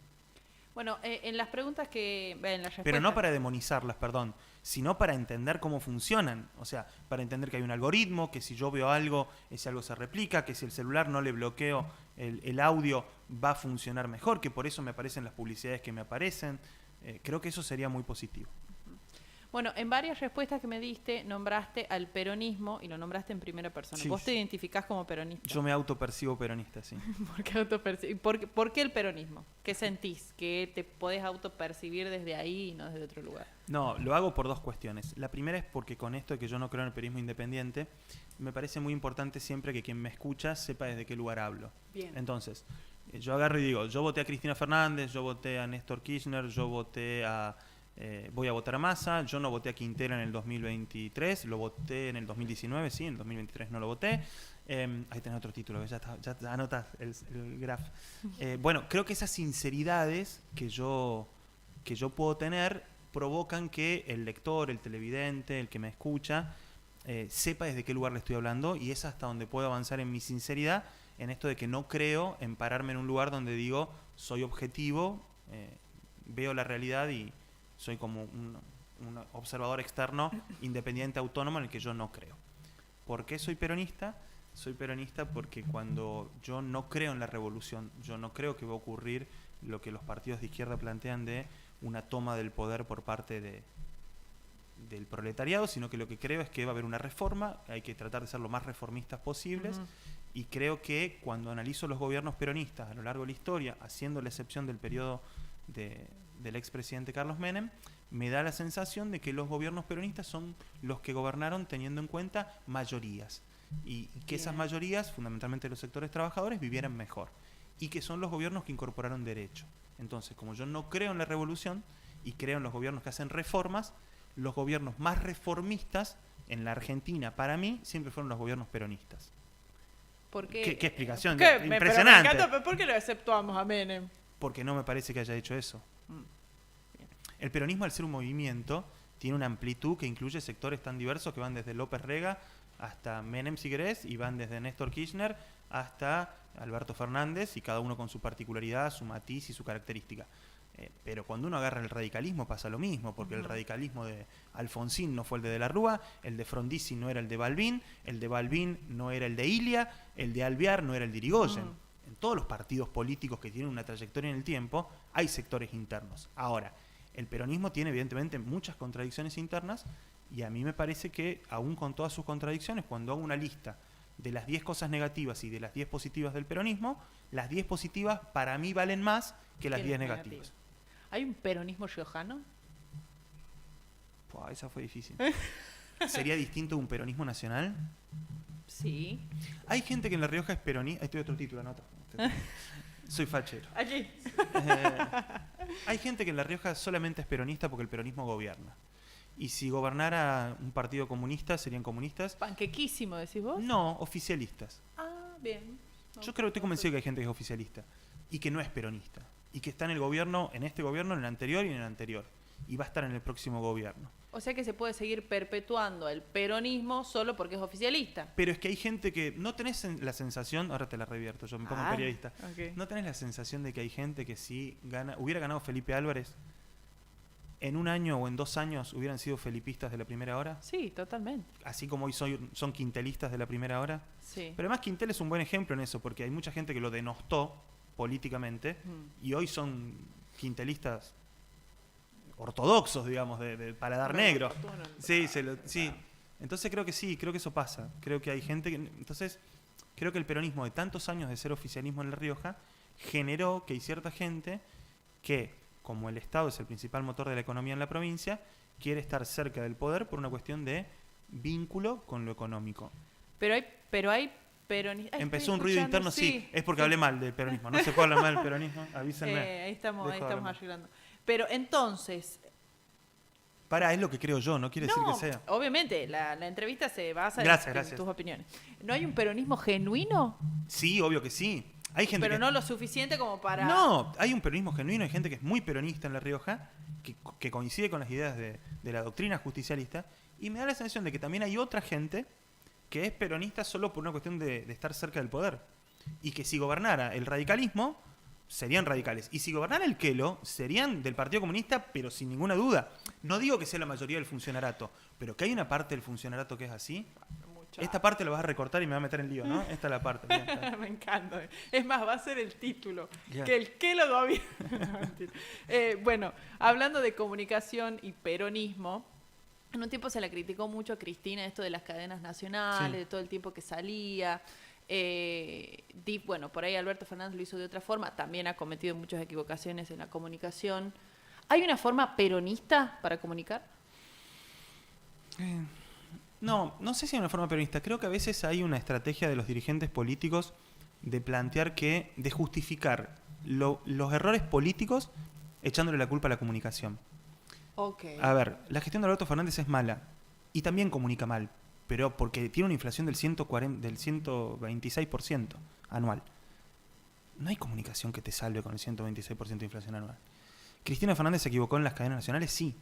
Bueno, en las preguntas que... En las respuestas... Pero no para demonizarlas, perdón, sino para entender cómo funcionan. O sea, para entender que hay un algoritmo, que si yo veo algo, ese algo se replica, que si el celular no le bloqueo el audio, va a funcionar mejor, que por eso me aparecen las publicidades que me aparecen. Creo que eso sería muy positivo. Bueno, en varias respuestas que me diste, nombraste al peronismo y lo nombraste en primera persona. Sí. ¿Vos te identificás como peronista? Yo me autopercibo peronista, sí. ¿Por qué el peronismo? ¿Qué sentís? ¿Que te podés autopercibir desde ahí y no desde otro lugar? No, lo hago por dos cuestiones. La primera es porque con esto de que yo no creo en el periodismo independiente, me parece muy importante siempre que quien me escucha sepa desde qué lugar hablo. Bien. Entonces, yo agarro y digo, yo voté a Cristina Fernández, yo voté a Néstor Kirchner, yo voté a... voy a votar a Massa, yo no voté a Quintero en el 2023, lo voté en el 2019, sí, en el 2023 no lo voté. Ahí tenés otro título, ya anotas el graph. Bueno, creo que esas sinceridades que yo puedo tener provocan que el lector, el televidente, el que me escucha, sepa desde qué lugar le estoy hablando, y es hasta donde puedo avanzar en mi sinceridad, en esto de que no creo en pararme en un lugar donde digo, soy objetivo, veo la realidad y soy como un observador externo, independiente, autónomo, en el que yo no creo. ¿Por qué soy peronista? Soy peronista porque cuando yo no creo en la revolución, yo no creo que va a ocurrir lo que los partidos de izquierda plantean de una toma del poder por parte del proletariado, sino que lo que creo es que va a haber una reforma, hay que tratar de ser lo más reformistas posibles, y creo que cuando analizo los gobiernos peronistas a lo largo de la historia, haciendo la excepción del periodo del expresidente Carlos Menem, me da la sensación de que los gobiernos peronistas son los que gobernaron teniendo en cuenta mayorías, y que esas mayorías, fundamentalmente los sectores trabajadores, vivieran mejor, y que son los gobiernos que incorporaron derecho. Entonces, como yo no creo en la revolución y creo en los gobiernos que hacen reformas, los gobiernos más reformistas en la Argentina, para mí, siempre fueron los gobiernos peronistas. ¿Por qué? ¿Qué explicación? ¿Qué? Impresionante. Me encanta, pero ¿por qué lo exceptuamos a Menem? Porque no me parece que haya hecho eso. El peronismo, al ser un movimiento, tiene una amplitud que incluye sectores tan diversos que van desde López Rega hasta Menem, si querés, y van desde Néstor Kirchner hasta Alberto Fernández, y cada uno con su particularidad, su matiz y su característica. Pero cuando uno agarra el radicalismo pasa lo mismo, porque el radicalismo de Alfonsín no fue el de la Rúa, el de Frondizi no era el de Balbín no era el de Ilia, el de Alvear no era el de Irigoyen. En todos los partidos políticos que tienen una trayectoria en el tiempo hay sectores internos. Ahora, el peronismo tiene evidentemente muchas contradicciones internas, y a mí me parece que, aún con todas sus contradicciones, cuando hago una lista de las 10 cosas negativas y de las 10 positivas del peronismo, las 10 positivas para mí valen más que las 10 negativas. ¿Hay un peronismo riojano? Puah, esa fue difícil. ¿Sería distinto un peronismo nacional? Sí. Hay gente que en La Rioja es peronista. Estoy otro título, anota. Soy fachero. Aquí. Hay gente que en La Rioja solamente es peronista porque el peronismo gobierna. Y si gobernara un partido comunista, ¿serían comunistas? Panquequísimo, decís vos. No, oficialistas. Ah, bien. Yo creo que estoy convencido que hay gente que es oficialista y que no es peronista, y que está en el gobierno, en este gobierno, en el anterior y en el anterior, y va a estar en el próximo gobierno. O sea que se puede seguir perpetuando el peronismo solo porque es oficialista. Pero es que hay gente que no tenés la sensación, ahora te la revierto, yo me pongo periodista, okay. ¿No tenés la sensación de que hay gente que si hubiera ganado Felipe Álvarez, en un año o en 2 años hubieran sido felipistas de la primera hora? Sí, totalmente. Así como hoy son quintelistas de la primera hora. Sí. Pero además Quintel es un buen ejemplo en eso, porque hay mucha gente que lo denostó políticamente y hoy son quintelistas ortodoxos, digamos, de paladar negro. Sí, sí. Entonces creo que sí, creo que eso pasa. Creo que hay gente que... Entonces, creo que el peronismo de tantos años de ser oficialismo en La Rioja generó que hay cierta gente que, como el Estado es el principal motor de la economía en la provincia, quiere estar cerca del poder por una cuestión de vínculo con lo económico. Pero hay peronistas... Empezó un ruido interno, sí. Es porque hablé mal del peronismo. No se puede hablar mal del peronismo, avísenme. Ahí estamos arreglando. Pero entonces... Es lo que creo yo, no quiere decir que sea. Obviamente, la entrevista se basa en tus opiniones. ¿No hay un peronismo genuino? Sí, obvio que sí. Hay gente pero no lo suficiente como para... No, hay un peronismo genuino, hay gente que es muy peronista en La Rioja, que coincide con las ideas de la doctrina justicialista, y me da la sensación de que también hay otra gente que es peronista solo por una cuestión de estar cerca del poder. Y que si gobernara el radicalismo, serían radicales. Y si gobernara el Quelo, serían del Partido Comunista, pero sin ninguna duda. No digo que sea la mayoría del funcionarato, pero que hay una parte del funcionarato que es así. Esta parte la vas a recortar y me va a meter en lío, ¿no? Esta es la parte. Bien, me encanta. Es más, va a ser el título. Bien. Que el Quelo gobierna. Bueno, hablando de comunicación y peronismo, en un tiempo se la criticó mucho a Cristina esto de las cadenas nacionales, sí, de todo el tiempo que salía. Bueno, por ahí Alberto Fernández lo hizo de otra forma. También ha cometido muchas equivocaciones en la comunicación. ¿Hay una forma peronista para comunicar? No sé si hay una forma peronista. Creo que a veces hay una estrategia de los dirigentes políticos de plantear de justificar los errores políticos echándole la culpa a la comunicación. Okay. A ver, la gestión de Alberto Fernández es mala y también comunica mal, pero porque tiene una inflación del 126% anual. No hay comunicación que te salve con el 126% de inflación anual. ¿Cristina Fernández se equivocó en las cadenas nacionales? Sí.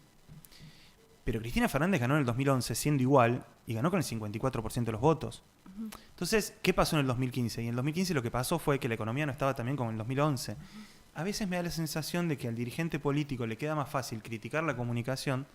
Pero Cristina Fernández ganó en el 2011 siendo igual y ganó con el 54% de los votos. Uh-huh. Entonces, ¿qué pasó en el 2015? Y en el 2015 lo que pasó fue que la economía no estaba tan bien como en el 2011. Uh-huh. A veces me da la sensación de que al dirigente político le queda más fácil criticar la comunicación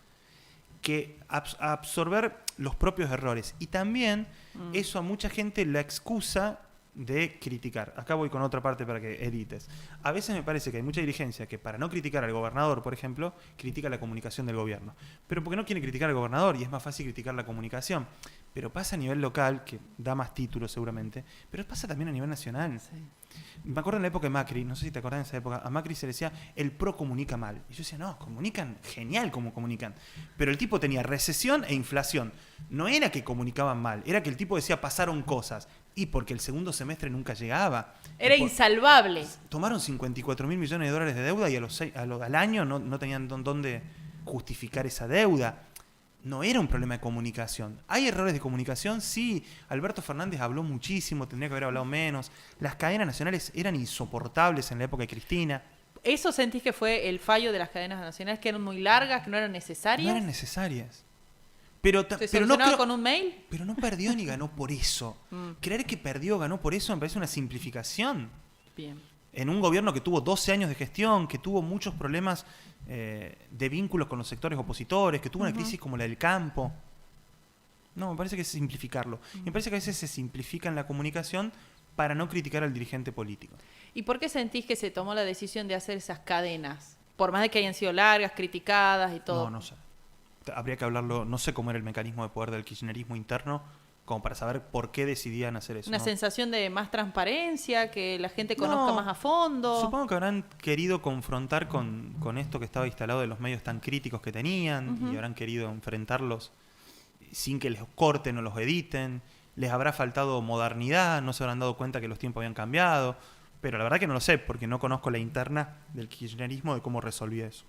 que absorber los propios errores. Y también eso a mucha gente la excusa de criticar. Acá voy con otra parte para que edites. A veces me parece que hay mucha dirigencia que para no criticar al gobernador, por ejemplo, critica la comunicación del gobierno. Pero porque no quiere criticar al gobernador y es más fácil criticar la comunicación. Pero pasa a nivel local, que da más títulos seguramente, pero pasa también a nivel nacional. Sí. Me acuerdo en la época de Macri, no sé si te acordás de esa época, a Macri se le decía, el PRO comunica mal. Y yo decía, no, comunican genial como comunican. Pero el tipo tenía recesión e inflación. No era que comunicaban mal, era que el tipo decía pasaron cosas. Y porque el segundo semestre nunca llegaba. Era insalvable. Tomaron 54.000 millones de dólares de deuda y al año no tenían dónde justificar esa deuda. No era un problema de comunicación. ¿Hay errores de comunicación? Sí. Alberto Fernández habló muchísimo, tendría que haber hablado menos. Las cadenas nacionales eran insoportables en la época de Cristina. ¿Eso sentís que fue el fallo de las cadenas nacionales? ¿Que eran muy largas, que no eran necesarias? No eran necesarias. ¿Se solucionaba con un mail? Pero no perdió ni ganó por eso. Creer que perdió o ganó por eso me parece una simplificación. Bien. En un gobierno que tuvo 12 años de gestión, que tuvo muchos problemas de vínculos con los sectores opositores, que tuvo una crisis como la del campo. No, me parece que es simplificarlo. Me parece que a veces se simplifica en la comunicación para no criticar al dirigente político. ¿Y por qué sentís que se tomó la decisión de hacer esas cadenas? Por más de que hayan sido largas, criticadas y todo. No sé. Habría que hablarlo, no sé cómo era el mecanismo de poder del kirchnerismo interno, como para saber por qué decidían hacer eso. ¿Una sensación de más transparencia, que la gente conozca más a fondo? Supongo que habrán querido confrontar con esto que estaba instalado de los medios tan críticos que tenían y habrán querido enfrentarlos sin que les corten o los editen. Les habrá faltado modernidad, no se habrán dado cuenta que los tiempos habían cambiado. Pero la verdad que no lo sé, porque no conozco la interna del kirchnerismo de cómo resolvía eso.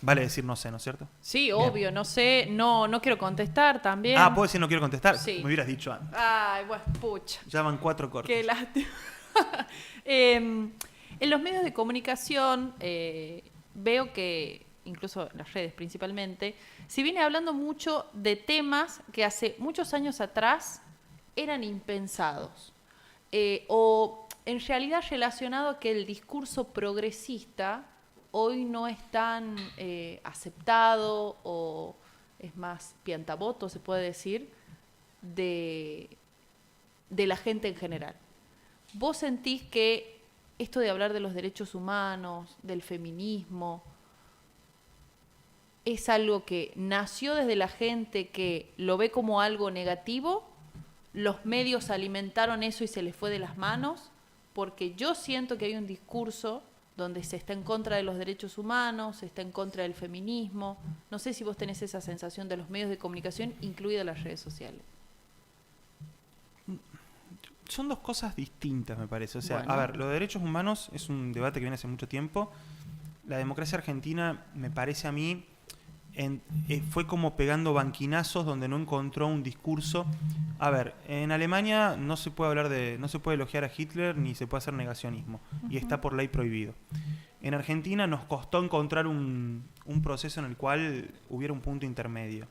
Vale decir no sé, ¿no es cierto? Sí, bien. Obvio, no sé, no quiero contestar también. ¿Puedo decir no quiero contestar? Sí. Me hubieras dicho antes. Ay, bueno, pucha. Ya van 4 cortes. Qué lástima. En los medios de comunicación veo que incluso en las redes principalmente, se viene hablando mucho de temas que hace muchos años atrás eran impensados. O en realidad relacionado a que el discurso progresista hoy no es tan aceptado o es más piantaboto, se puede decir, de la gente en general. ¿Vos sentís que esto de hablar de los derechos humanos, del feminismo, es algo que nació desde la gente que lo ve como algo negativo? ¿Los medios alimentaron eso y se les fue de las manos? Porque yo siento que hay un discurso donde se está en contra de los derechos humanos, se está en contra del feminismo. No sé si vos tenés esa sensación de los medios de comunicación, incluidas las redes sociales. Son dos cosas distintas, me parece. O sea, Bueno. a ver, los derechos humanos es un debate que viene hace mucho tiempo. La democracia argentina, me parece a mí, fue como pegando banquinazos donde no encontró un discurso. A ver, en Alemania no se puede elogiar a Hitler ni se puede hacer negacionismo, y está por ley prohibido. En Argentina nos costó encontrar un proceso en el cual hubiera un punto intermedio.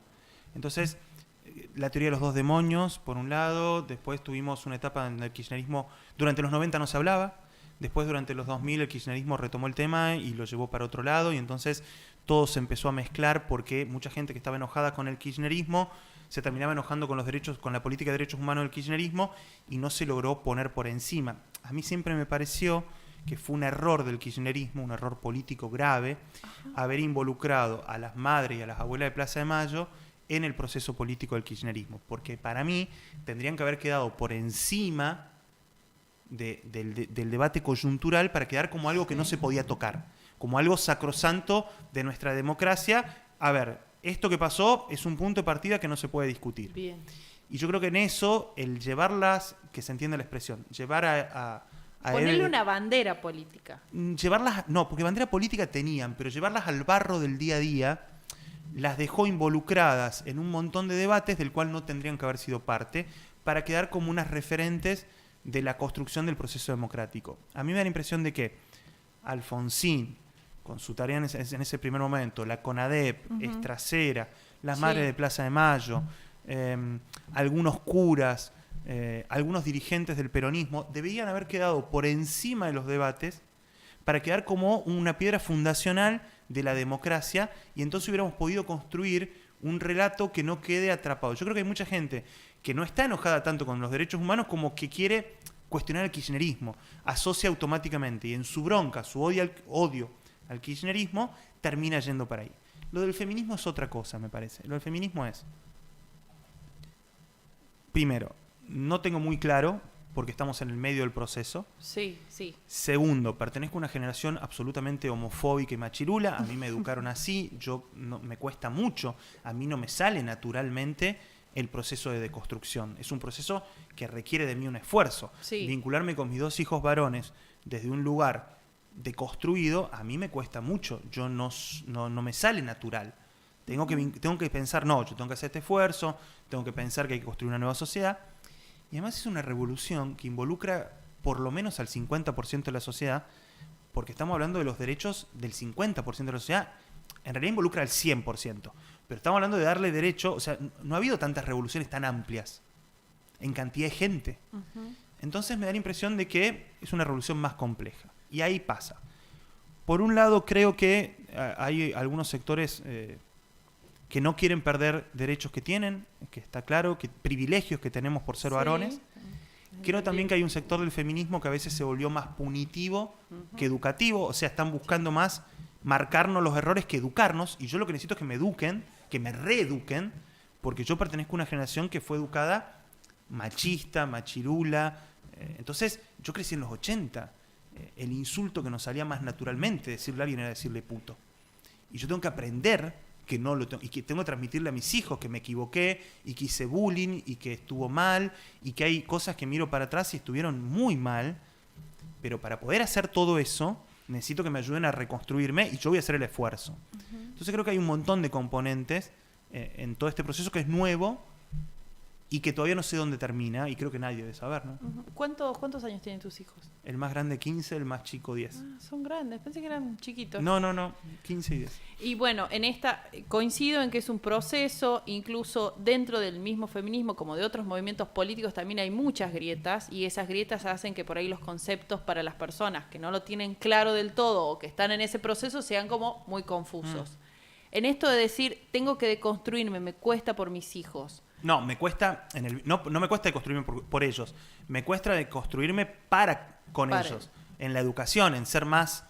Entonces, la teoría de los dos demonios, por un lado, después tuvimos una etapa en el kirchnerismo, durante los 90 no se hablaba, después durante los 2000 el kirchnerismo retomó el tema y lo llevó para otro lado, y entonces todo se empezó a mezclar porque mucha gente que estaba enojada con el kirchnerismo se terminaba enojando con la política de derechos humanos del kirchnerismo, y no se logró poner por encima. A mí siempre me pareció que fue un error del kirchnerismo, un error político grave, haber involucrado a las madres y a las abuelas de Plaza de Mayo en el proceso político del kirchnerismo, porque para mí tendrían que haber quedado por encima del debate coyuntural para quedar como algo que no se podía tocar, como algo sacrosanto de nuestra democracia. A ver, esto que pasó es un punto de partida que no se puede discutir. Bien. Y yo creo que en eso, el llevarlas, que se entiende la expresión, llevar a Ponerle una bandera política. llevarlas, no, porque bandera política tenían, pero llevarlas al barro del día a día las dejó involucradas en un montón de debates del cual no tendrían que haber sido parte, para quedar como unas referentes de la construcción del proceso democrático. A mí me da la impresión de que Alfonsín, con su tarea en ese primer momento, la CONADEP, Estracera, las madres de Plaza de Mayo, algunos curas, algunos dirigentes del peronismo, deberían haber quedado por encima de los debates para quedar como una piedra fundacional de la democracia, y entonces hubiéramos podido construir un relato que no quede atrapado. Yo creo que hay mucha gente que no está enojada tanto con los derechos humanos como que quiere cuestionar el kirchnerismo, asocia automáticamente, y en su bronca, su odio al kirchnerismo, termina yendo para ahí. Lo del feminismo es otra cosa, me parece. Lo del feminismo es, primero, no tengo muy claro, porque estamos en el medio del proceso. Sí, sí. Segundo, pertenezco a una generación absolutamente homofóbica y machirula. A mí me educaron así, me cuesta mucho, a mí no me sale naturalmente el proceso de deconstrucción. Es un proceso que requiere de mí un esfuerzo. Sí. Vincularme con mis dos hijos varones desde un lugar deconstruido, a mí me cuesta mucho. Yo no me sale natural. Tengo que pensar, yo tengo que hacer este esfuerzo, tengo que pensar que hay que construir una nueva sociedad. Y además es una revolución que involucra por lo menos al 50% de la sociedad, porque estamos hablando de los derechos del 50% de la sociedad. En realidad involucra al 100%, pero estamos hablando de darle derecho. O sea, no ha habido tantas revoluciones tan amplias en cantidad de gente. Entonces me da la impresión de que es una revolución más compleja. Y ahí pasa. Por un lado, creo que hay algunos sectores que no quieren perder derechos que tienen, que está claro, que privilegios que tenemos por ser varones. Creo también que hay un sector del feminismo que a veces se volvió más punitivo que educativo, o sea, están buscando más marcarnos los errores que educarnos, y yo lo que necesito es que me eduquen, que me reeduquen, porque yo pertenezco a una generación que fue educada machista, machirula. Entonces, yo crecí en los 80, el insulto que nos salía más naturalmente decirle a alguien era decirle puto. Y yo tengo que aprender que no lo tengo, y que tengo que transmitirle a mis hijos que me equivoqué y que hice bullying y que estuvo mal y que hay cosas que miro para atrás y estuvieron muy mal, pero para poder hacer todo eso necesito que me ayuden a reconstruirme, y yo voy a hacer el esfuerzo. Entonces creo que hay un montón de componentes en todo este proceso que es nuevo, y que todavía no sé dónde termina, y creo que nadie debe saber, ¿no? Ujú. ¿Cuántos años tienen tus hijos? El más grande 15, el más chico 10. Ah, son grandes, pensé que eran chiquitos. No, 15 y 10. Y bueno, en esta coincido en que es un proceso, incluso dentro del mismo feminismo, como de otros movimientos políticos, también hay muchas grietas, y esas grietas hacen que por ahí los conceptos para las personas que no lo tienen claro del todo o que están en ese proceso sean como muy confusos. En esto de decir, tengo que deconstruirme, me cuesta por mis hijos. No, me cuesta, no me cuesta deconstruirme por ellos, me cuesta deconstruirme con ellos, en la educación, en ser más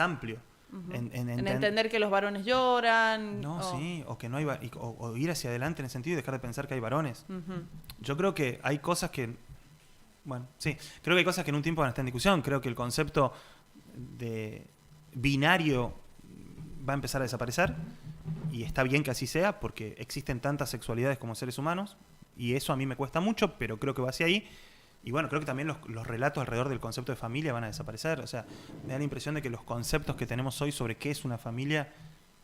amplio. Uh-huh. En entender que los varones lloran. Sí, o que no hay o ir hacia adelante en el sentido de dejar de pensar que hay varones. Uh-huh. Yo creo que hay cosas que, creo que hay cosas que en un tiempo van a estar en discusión. Creo que el concepto de binario va a empezar a desaparecer, y está bien que así sea, porque existen tantas sexualidades como seres humanos, y eso a mí me cuesta mucho, pero creo que va hacia ahí. Y bueno, creo que también los relatos alrededor del concepto de familia van a desaparecer. O sea, me da la impresión de que los conceptos que tenemos hoy sobre qué es una familia,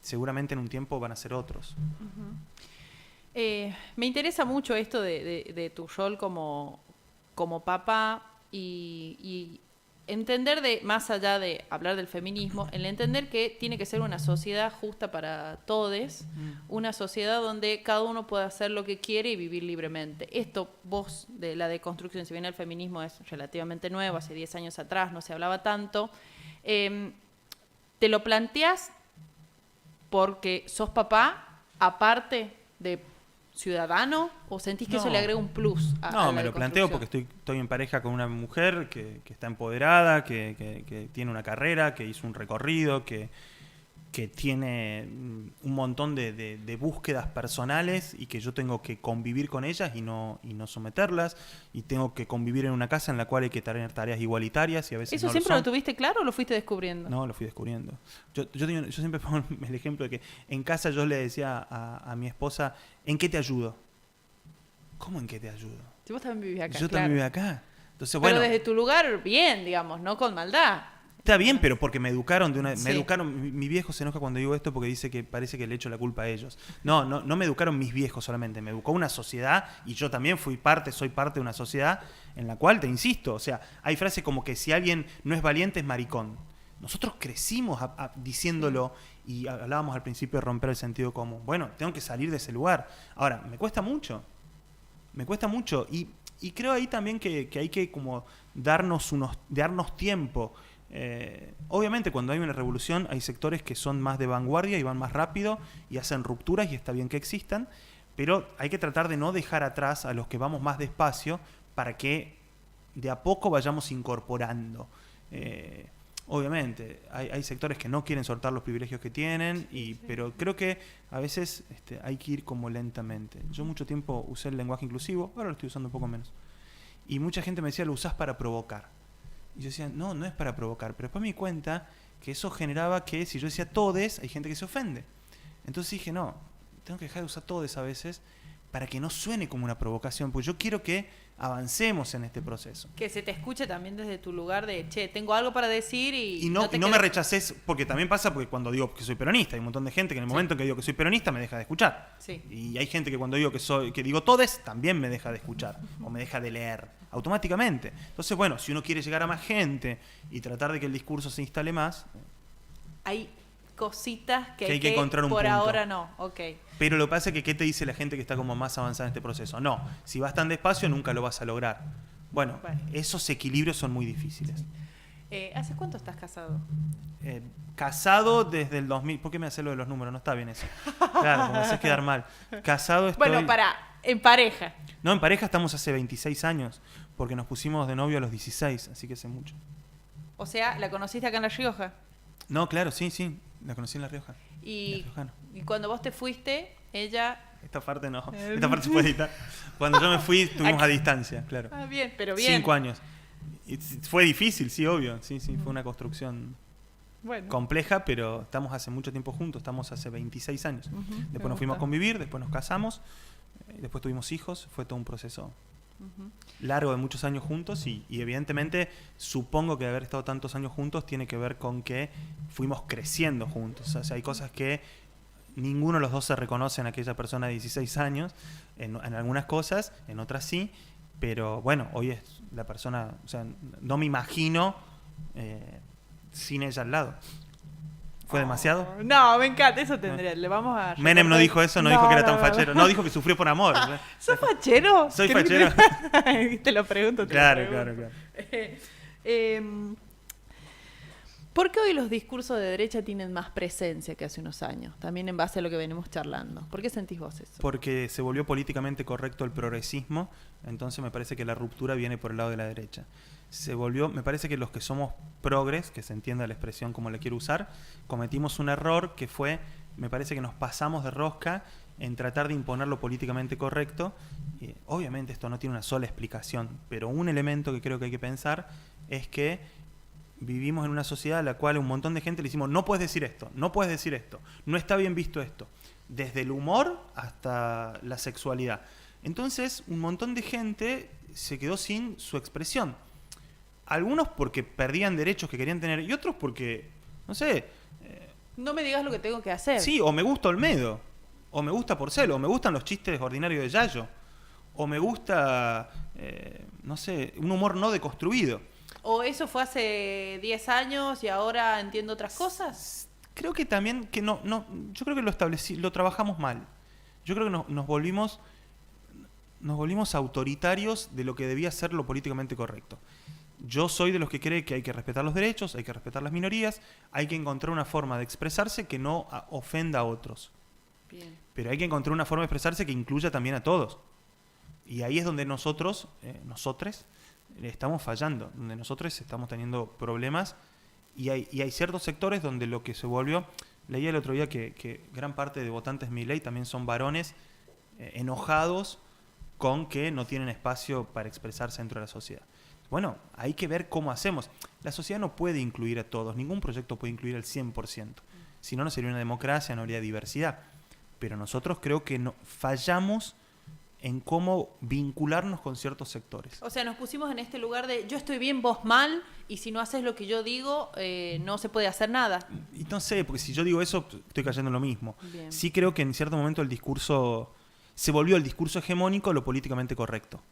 seguramente en un tiempo van a ser otros. Uh-huh. Me interesa mucho esto de tu rol como papá y entender más allá de hablar del feminismo, el entender que tiene que ser una sociedad justa para todos, una sociedad donde cada uno pueda hacer lo que quiere y vivir libremente. Esto, vos, de la deconstrucción, si bien el feminismo es relativamente nuevo, hace 10 años atrás no se hablaba tanto, ¿te lo planteás porque sos papá, aparte de ciudadano, o sentís que eso le agrega un plus a la me lo planteo porque estoy en pareja con una mujer que está empoderada, que tiene una carrera, que hizo un recorrido, que tiene un montón de búsquedas personales, y que yo tengo que convivir con ellas y no someterlas, y tengo que convivir en una casa en la cual hay que tener tareas igualitarias, y a veces ¿Eso no siempre lo lo tuviste claro o lo fuiste descubriendo? No, lo fui descubriendo. Yo siempre pongo el ejemplo de que en casa yo le decía a mi esposa, ¿en qué te ayudo? ¿Cómo en qué te ayudo? Si vos también vivís acá. Yo también vivo acá. Entonces, pero desde tu lugar, bien, digamos, no con maldad. Está bien, pero porque me educaron Sí. me educaron. Mi viejo se enoja cuando digo esto porque dice que parece que le echo la culpa a ellos. No me educaron mis viejos solamente, me educó una sociedad, y yo también soy parte de una sociedad en la cual, te insisto, o sea, hay frases como que si alguien no es valiente es maricón. Nosotros crecimos diciéndolo, y hablábamos al principio de romper el sentido común. Bueno, tengo que salir de ese lugar. Ahora, me cuesta mucho, y creo ahí también que hay que como darnos tiempo. Obviamente cuando hay una revolución hay sectores que son más de vanguardia y van más rápido y hacen rupturas, y está bien que existan, pero hay que tratar de no dejar atrás a los que vamos más despacio para que de a poco vayamos incorporando. Obviamente hay sectores que no quieren soltar los privilegios que tienen, pero creo que a veces hay que ir como lentamente. Yo mucho tiempo usé el lenguaje inclusivo, ahora lo estoy usando un poco menos, y mucha gente me decía, lo usás para provocar. Y yo decía, no es para provocar. Pero después me di cuenta que eso generaba que si yo decía todes, hay gente que se ofende. Entonces dije, no, tengo que dejar de usar todes a veces para que no suene como una provocación, porque yo quiero que avancemos en este proceso. Que se te escuche también desde tu lugar de, che, tengo algo para decir y no me rechaces, porque también pasa porque cuando digo que soy peronista, hay un montón de gente que en el momento en que digo que soy peronista me deja de escuchar. Sí. Y hay gente que cuando digo que digo todes, también me deja de escuchar, o me deja de leer automáticamente. Entonces, bueno, si uno quiere llegar a más gente y tratar de que el discurso se instale más, hay cositas que hay que encontrar un por punto. Ahora no, ok. Pero lo que pasa es que ¿qué te dice la gente que está como más avanzada en este proceso? No, si vas tan despacio nunca lo vas a lograr. Bueno, esos equilibrios son muy difíciles. ¿Hace cuánto estás casado? Casado desde el 2000. ¿Por qué me haces lo de los números? No está bien eso. Claro, me haces quedar mal. Casado estoy... Bueno, en pareja. No, en pareja estamos hace 26 años, porque nos pusimos de novio a los 16, así que hace mucho. O sea, ¿la conociste acá en La Rioja? No, claro, sí, la conocí en La Rioja. Y cuando vos te fuiste, ella... Esta parte no, esta parte se puede editar. Cuando yo me fui, estuvimos a distancia, claro. Ah, bien, pero bien. 5 años. Y fue difícil, sí, obvio. Sí, fue una construcción compleja, pero estamos hace mucho tiempo juntos, estamos hace 26 años. Después nos fuimos a convivir, después nos casamos, después tuvimos hijos, fue todo un proceso largo de muchos años juntos, y evidentemente supongo que de haber estado tantos años juntos tiene que ver con que fuimos creciendo juntos. O sea, hay cosas que ninguno de los dos se reconoce en aquella persona de 16 años, en algunas cosas, en otras sí, pero bueno, hoy es la persona, o sea, no me imagino sin ella al lado. ¿Fue demasiado? No, me encanta, eso tendría. Le vamos a... Menem no dijo eso, no dijo que era tan fachero. No, dijo que sufrió por amor. ¿Sos fachero? Soy fachero. Te lo pregunto. Claro. ¿Por qué hoy los discursos de derecha tienen más presencia que hace unos años? También en base a lo que venimos charlando. ¿Por qué sentís vos eso? Porque se volvió políticamente correcto el progresismo, entonces me parece que la ruptura viene por el lado de la derecha. Me parece que los que somos progres, que se entienda la expresión como la quiero usar, cometimos un error que fue, me parece que nos pasamos de rosca en tratar de imponer lo políticamente correcto. Obviamente esto no tiene una sola explicación, pero un elemento que creo que hay que pensar es que vivimos en una sociedad a la cual un montón de gente le decimos, no puedes decir esto, no puedes decir esto, no está bien visto esto, desde el humor hasta la sexualidad. Entonces, un montón de gente se quedó sin su expresión. Algunos porque perdían derechos que querían tener y otros porque, no sé... no me digas lo que tengo que hacer. Sí, o me gusta Olmedo, o me gusta Porcel, o me gustan los chistes ordinarios de Yayo, o me gusta, no sé, un humor no deconstruido. ¿O eso fue hace 10 años y ahora entiendo otras cosas? Creo que también, que no, yo creo que lo trabajamos mal. Yo creo que nos volvimos autoritarios de lo que debía ser lo políticamente correcto. Yo soy de los que cree que hay que respetar los derechos, hay que respetar las minorías, hay que encontrar una forma de expresarse que no ofenda a otros. Bien. Pero hay que encontrar una forma de expresarse que incluya también a todos. Y ahí es donde nosotres, estamos fallando, donde nosotros estamos teniendo problemas y hay ciertos sectores donde lo que se volvió... Leía el otro día que gran parte de votantes Milei también son varones enojados con que no tienen espacio para expresarse dentro de la sociedad. Bueno, hay que ver cómo hacemos. La sociedad no puede incluir a todos, ningún proyecto puede incluir al 100%. Si no, no sería una democracia, no habría diversidad. Pero nosotros creo que fallamos en cómo vincularnos con ciertos sectores. O sea, nos pusimos en este lugar de yo estoy bien, vos mal, y si no haces lo que yo digo, no se puede hacer nada. Y no sé, porque si yo digo eso, estoy cayendo en lo mismo. Bien. Sí creo que en cierto momento se volvió el discurso hegemónico lo políticamente correcto.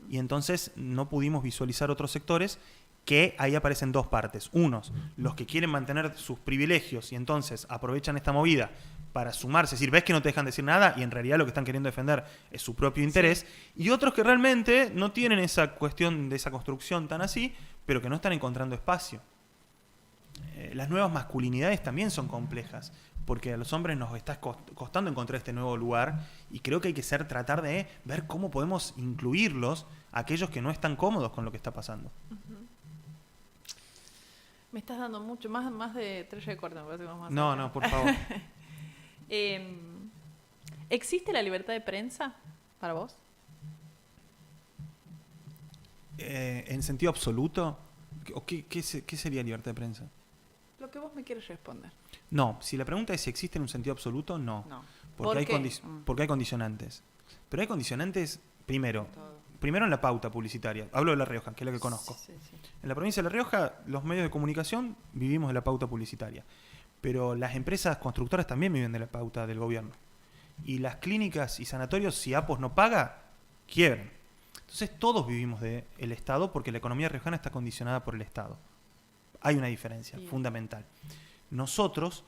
Y entonces no pudimos visualizar otros sectores que ahí aparecen dos partes. Unos, los que quieren mantener sus privilegios y entonces aprovechan esta movida para sumarse, es decir, ves que no te dejan decir nada y en realidad lo que están queriendo defender es su propio interés. Sí. Y otros que realmente no tienen esa cuestión de esa construcción tan así, pero que no están encontrando espacio. Las nuevas masculinidades también son complejas, porque a los hombres nos está costando encontrar este nuevo lugar y creo que hay que tratar de ver cómo podemos incluirlos a aquellos que no están cómodos con lo que está pasando. Uh-huh. Me estás dando mucho, más de 3 recortes, me parece que vamos a hacer. No, por favor. ¿Existe la libertad de prensa para vos? ¿En sentido absoluto? ¿Qué sería libertad de prensa? Lo que vos me quieres responder. No, si la pregunta es si existe en un sentido absoluto, no. Porque hay condicionantes. Pero hay condicionantes, primero en la pauta publicitaria. Hablo de La Rioja, que es la que conozco. Sí. En la provincia de La Rioja, los medios de comunicación vivimos de la pauta publicitaria. Pero las empresas constructoras también viven de la pauta del gobierno. Y las clínicas y sanatorios, si APOS no paga, quiebran. Entonces todos vivimos del Estado porque la economía riojana está condicionada por el Estado. Hay una diferencia fundamental. Nosotros,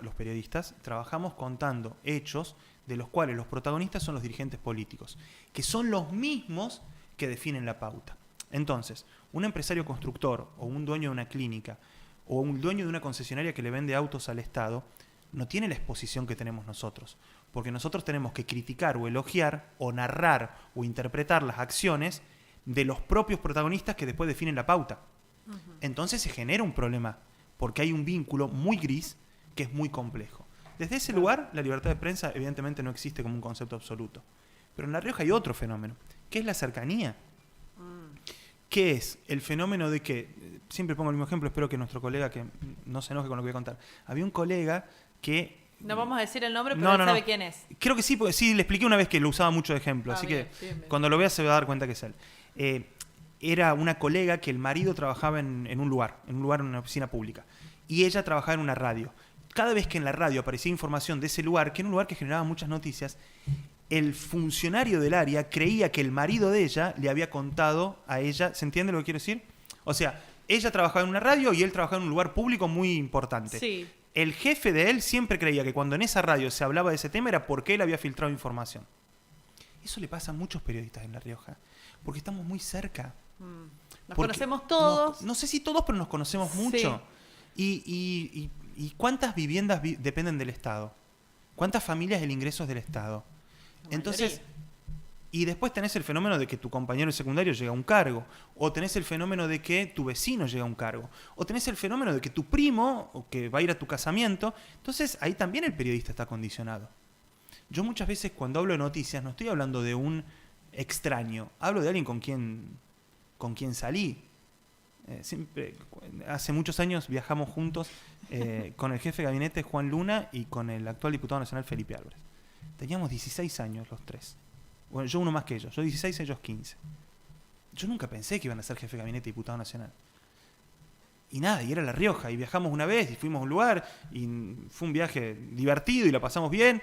los periodistas, trabajamos contando hechos de los cuales los protagonistas son los dirigentes políticos, que son los mismos que definen la pauta. Entonces, un empresario constructor o un dueño de una clínica o un dueño de una concesionaria que le vende autos al Estado no tiene la exposición que tenemos nosotros, porque nosotros tenemos que criticar o elogiar o narrar o interpretar las acciones de los propios protagonistas que después definen la pauta. Uh-huh. Entonces se genera un problema, porque hay un vínculo muy gris que es muy complejo. Desde ese lugar, la libertad de prensa evidentemente no existe como un concepto absoluto. Pero en La Rioja hay otro fenómeno, que es la cercanía. ¿Qué es? El fenómeno de que, siempre pongo el mismo ejemplo, espero que nuestro colega, que no se enoje con lo que voy a contar, había un colega que... No vamos a decir el nombre, pero él sabe quién es. Creo que sí, porque sí, le expliqué una vez que lo usaba mucho de ejemplo, así bien, que bien. Cuando lo vea se va a dar cuenta que es él. Era una colega que el marido trabajaba en un lugar, en una oficina pública, y ella trabajaba en una radio. cada vez que en la radio aparecía información de ese lugar, que era un lugar que generaba muchas noticias, el funcionario del área creía que el marido de ella le había contado a ella, ¿se entiende lo que quiero decir? O sea, ella trabajaba en una radio y él trabajaba en un lugar público muy importante. Sí. El jefe de él siempre creía que cuando en esa radio se hablaba de ese tema era porque él había filtrado información. Eso le pasa a muchos periodistas en La Rioja, porque estamos muy cerca. Nos conocemos todos. No sé si todos, pero nos conocemos mucho. ¿Y cuántas viviendas dependen del Estado? ¿Cuántas familias el ingreso es del Estado? Entonces, y después tenés el fenómeno de que tu compañero de secundario llega a un cargo, o tenés el fenómeno de que tu vecino llega a un cargo, o tenés el fenómeno de que tu primo, o que va a ir a tu casamiento. Entonces, ahí también el periodista está condicionado. Yo muchas veces cuando hablo de noticias no estoy hablando de un extraño, hablo de alguien con quien salí. Siempre, hace muchos años viajamos juntos con el jefe de gabinete Juan Luna y con el actual diputado nacional Felipe Álvarez. Teníamos 16 años los tres. Bueno, yo uno más que ellos. Yo 16, ellos 15. Yo nunca pensé que iban a ser jefe de gabinete y diputado nacional. Y nada, y era La Rioja. Y viajamos una vez y fuimos a un lugar y fue un viaje divertido y la pasamos bien.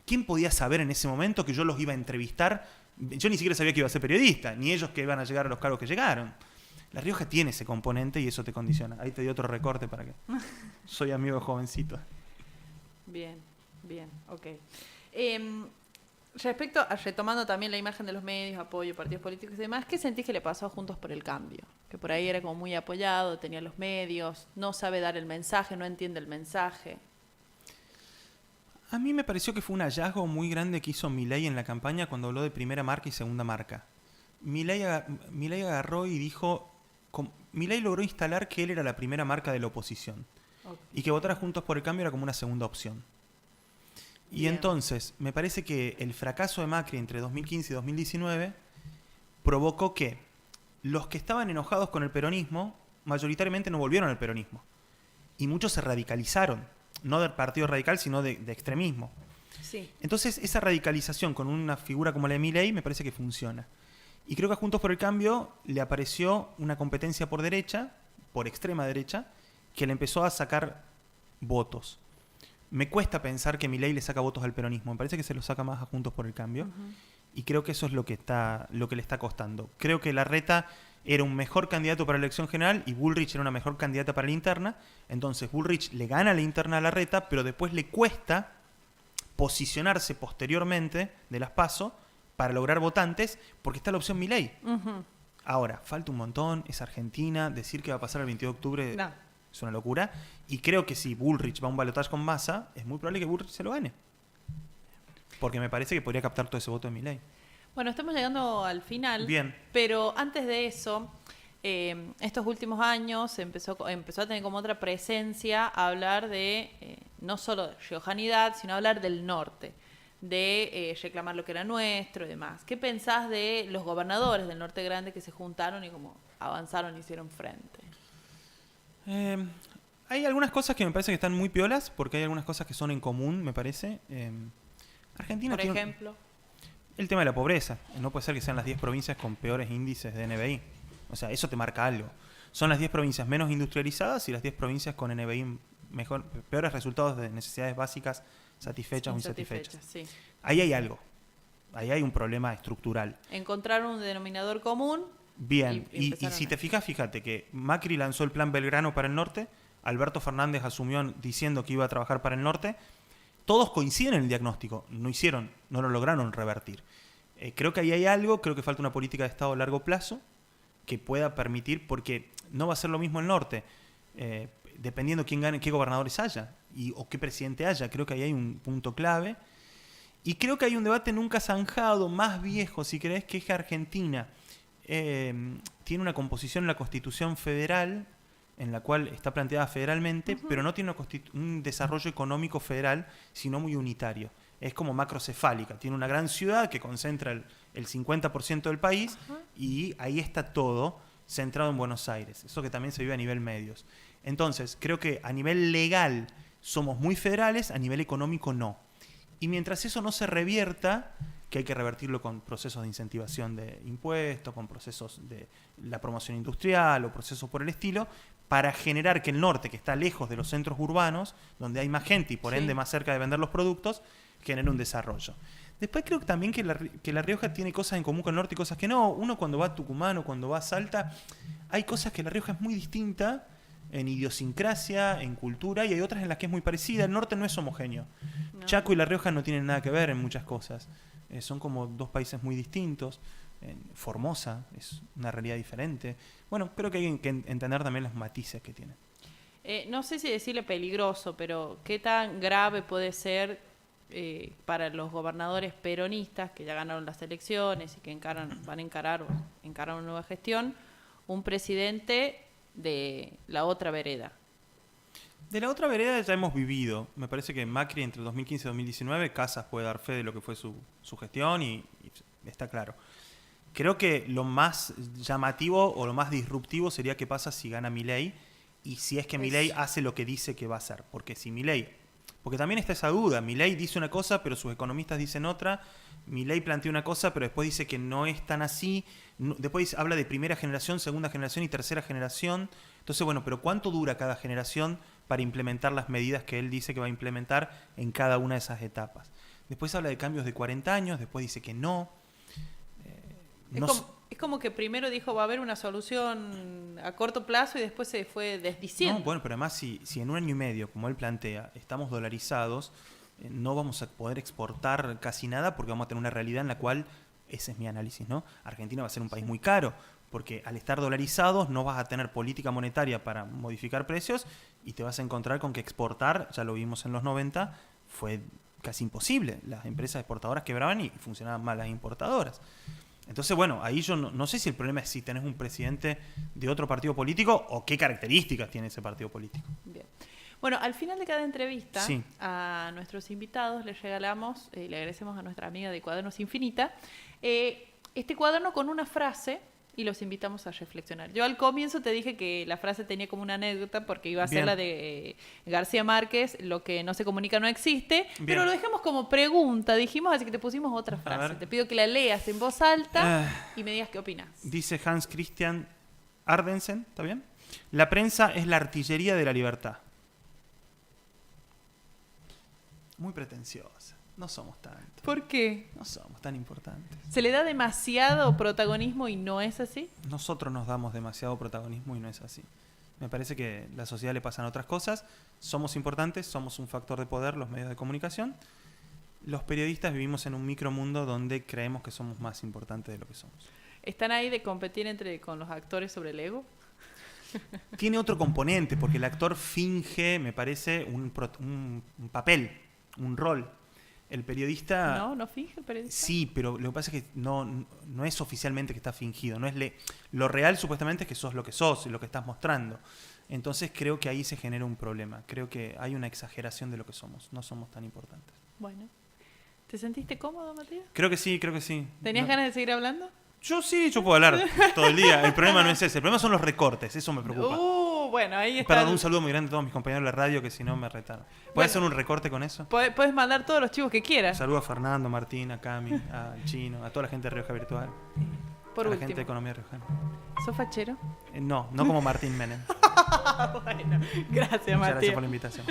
¿Quién podía saber en ese momento que yo los iba a entrevistar? Yo ni siquiera sabía que iba a ser periodista, ni ellos que iban a llegar a los cargos que llegaron. La Rioja tiene ese componente y eso te condiciona. Ahí te di otro recorte para que... Soy amigo de jovencito. Bien, ok. Retomando también la imagen de los medios, apoyo, partidos políticos y demás, ¿qué sentís que le pasó a Juntos por el Cambio? Que por ahí era como muy apoyado, tenía los medios, no sabe dar el mensaje, no entiende el mensaje. A mí me pareció que fue un hallazgo muy grande que hizo Milei en la campaña cuando habló de primera marca y segunda marca. Milei agarró y dijo... Milei logró instalar que él era la primera marca de la oposición. Okay. Y que votar a Juntos por el Cambio era como una segunda opción. Y bien. Entonces, me parece que el fracaso de Macri entre 2015 y 2019 provocó que los que estaban enojados con el peronismo mayoritariamente no volvieron al peronismo. Y muchos se radicalizaron. No del partido radical, sino de extremismo. Sí. Entonces, esa radicalización con una figura como la de Milei me parece que funciona. Y creo que a Juntos por el Cambio le apareció una competencia por derecha, por extrema derecha, que le empezó a sacar votos. Me cuesta pensar que Milei le saca votos al peronismo. Me parece que se los saca más a Juntos por el Cambio. Uh-huh. Y creo que eso es lo que le está costando. Creo que Larreta era un mejor candidato para la elección general y Bullrich era una mejor candidata para la interna. Entonces Bullrich le gana la interna a Larreta, pero después le cuesta posicionarse posteriormente de las PASO para lograr votantes, porque está la opción Milei. Uh-huh. Ahora, falta un montón, es Argentina, decir que va a pasar el 22 de octubre no. Es una locura. Y creo que si Bullrich va a un balotaje con Massa, es muy probable que Bullrich se lo gane. Porque me parece que podría captar todo ese voto de Milei. Bueno, estamos llegando al final. Bien. Pero antes de eso, estos últimos años empezó a tener como otra presencia a hablar de, no solo de riojanidad, sino hablar del norte, de reclamar lo que era nuestro y demás. ¿Qué pensás de los gobernadores del Norte Grande que se juntaron y como avanzaron y hicieron frente? Hay algunas cosas que me parece que están muy piolas, porque hay algunas cosas que son en común, me parece. Argentina por ejemplo... El tema de la pobreza. No puede ser que sean las 10 provincias con peores índices de NBI. O sea, eso te marca algo. Son las 10 provincias menos industrializadas y las 10 provincias con NBI peores resultados de necesidades básicas satisfechas o insatisfechas. Sí. Ahí hay algo. Ahí hay un problema estructural. Encontraron un denominador común. Bien. Y si te fijas, fíjate que Macri lanzó el plan Belgrano para el norte, Alberto Fernández asumió diciendo que iba a trabajar para el norte. Todos coinciden en el diagnóstico, no lo lograron revertir. Creo que ahí hay algo, creo que falta una política de Estado a largo plazo que pueda permitir, porque no va a ser lo mismo el norte, dependiendo quién gane, qué gobernadores haya o qué presidente haya. Creo que ahí hay un punto clave. Y creo que hay un debate nunca zanjado, más viejo, si querés, que es que Argentina tiene una composición en la Constitución Federal en la cual está planteada federalmente, uh-huh. pero no tiene un desarrollo económico federal, sino muy unitario. Es como macrocefálica. Tiene una gran ciudad que concentra el 50% del país, uh-huh. y ahí está todo centrado en Buenos Aires. Eso que también se vive a nivel medios. Entonces, creo que a nivel legal somos muy federales, a nivel económico no. Y mientras eso no se revierta, que hay que revertirlo con procesos de incentivación de impuestos, con procesos de la promoción industrial o procesos por el estilo, para generar que el norte, que está lejos de los centros urbanos, donde hay más gente y por ende más cerca de vender los productos, genere un desarrollo. Después creo que también que La Rioja tiene cosas en común con el norte y cosas que no. Uno cuando va a Tucumán o cuando va a Salta, hay cosas que La Rioja es muy distinta en idiosincrasia, en cultura, y hay otras en las que es muy parecida. El norte no es homogéneo. No. Chaco y La Rioja no tienen nada que ver en muchas cosas. Son como dos países muy distintos. Formosa es una realidad diferente. Bueno, creo que hay que entender también los matices que tienen. No sé si decirle peligroso, pero ¿qué tan grave puede ser para los gobernadores peronistas que ya ganaron las elecciones y que van a encarar una nueva gestión, un presidente de la otra vereda? De la otra vereda ya hemos vivido. Me parece que Macri entre 2015 y 2019, Casas puede dar fe de lo que fue su gestión y está claro. Creo que lo más llamativo o lo más disruptivo sería qué pasa si gana Milei y si es que Milei hace lo que dice que va a hacer. Porque si Milei... Porque también está esa duda. Milei dice una cosa, pero sus economistas dicen otra. Milei plantea una cosa, pero después dice que no es tan así. Después habla de primera generación, segunda generación y tercera generación. Entonces, bueno, pero ¿cuánto dura cada generación para implementar las medidas que él dice que va a implementar en cada una de esas etapas? Después habla de cambios de 40 años, después dice que no. Es como que primero dijo va a haber una solución a corto plazo y después se fue desdiciendo. No, bueno, pero además si en un año y medio, como él plantea, estamos dolarizados, no vamos a poder exportar casi nada porque vamos a tener una realidad en la cual, ese es mi análisis, ¿no? Argentina va a ser un país muy caro porque al estar dolarizados no vas a tener política monetaria para modificar precios y te vas a encontrar con que exportar, ya lo vimos en los 90, fue casi imposible. Las empresas exportadoras quebraban y funcionaban mal las importadoras. Entonces, bueno, ahí yo no sé si el problema es si tenés un presidente de otro partido político o qué características tiene ese partido político. Bien. Bueno, al final de cada entrevista a nuestros invitados les regalamos, le agradecemos a nuestra amiga de Cuadernos Infinita, este cuaderno con una frase y los invitamos a reflexionar. Yo al comienzo te dije que la frase tenía como una anécdota porque iba a ser la de García Márquez, lo que no se comunica no existe, pero lo dejamos como pregunta, dijimos, así que te pusimos otra frase. Te pido que la leas en voz alta y me digas qué opinas. Dice Hans Christian Andersen, ¿está bien? La prensa es la artillería de la libertad. Muy pretenciosa. No somos tanto. ¿Por qué? No somos tan importantes. ¿Se le da demasiado protagonismo y no es así? Nosotros nos damos demasiado protagonismo y no es así. Me parece que a la sociedad le pasan otras cosas. Somos importantes, somos un factor de poder, los medios de comunicación. Los periodistas vivimos en un micromundo donde creemos que somos más importantes de lo que somos. ¿Están ahí de competir con los actores sobre el ego? Tiene otro componente, porque el actor finge, me parece, un papel, un rol. El periodista... No finge el periodista. Sí, pero lo que pasa es que no es oficialmente que está fingido. No es lo real supuestamente es que sos lo que sos y lo que estás mostrando. Entonces creo que ahí se genera un problema. Creo que hay una exageración de lo que somos. No somos tan importantes. Bueno. ¿Te sentiste cómodo, Matías? Creo que sí. ¿Tenías ganas de seguir hablando? Yo puedo hablar todo el día. El problema no es ese. El problema son los recortes. Eso me preocupa. Bueno, ahí está. Perdón, un saludo muy grande a todos mis compañeros de la radio que si no me retaron. ¿Puedes hacer un recorte con eso? Puedes mandar todos los chivos que quieras. Un saludo a Fernando, Martín, a Cami, al Chino, a toda la gente de Rioja Virtual. Por a último. La gente de Economía Riojana. ¿Sos fachero? No como Martín Menem. Bueno, gracias, Martín. Muchas gracias por la invitación.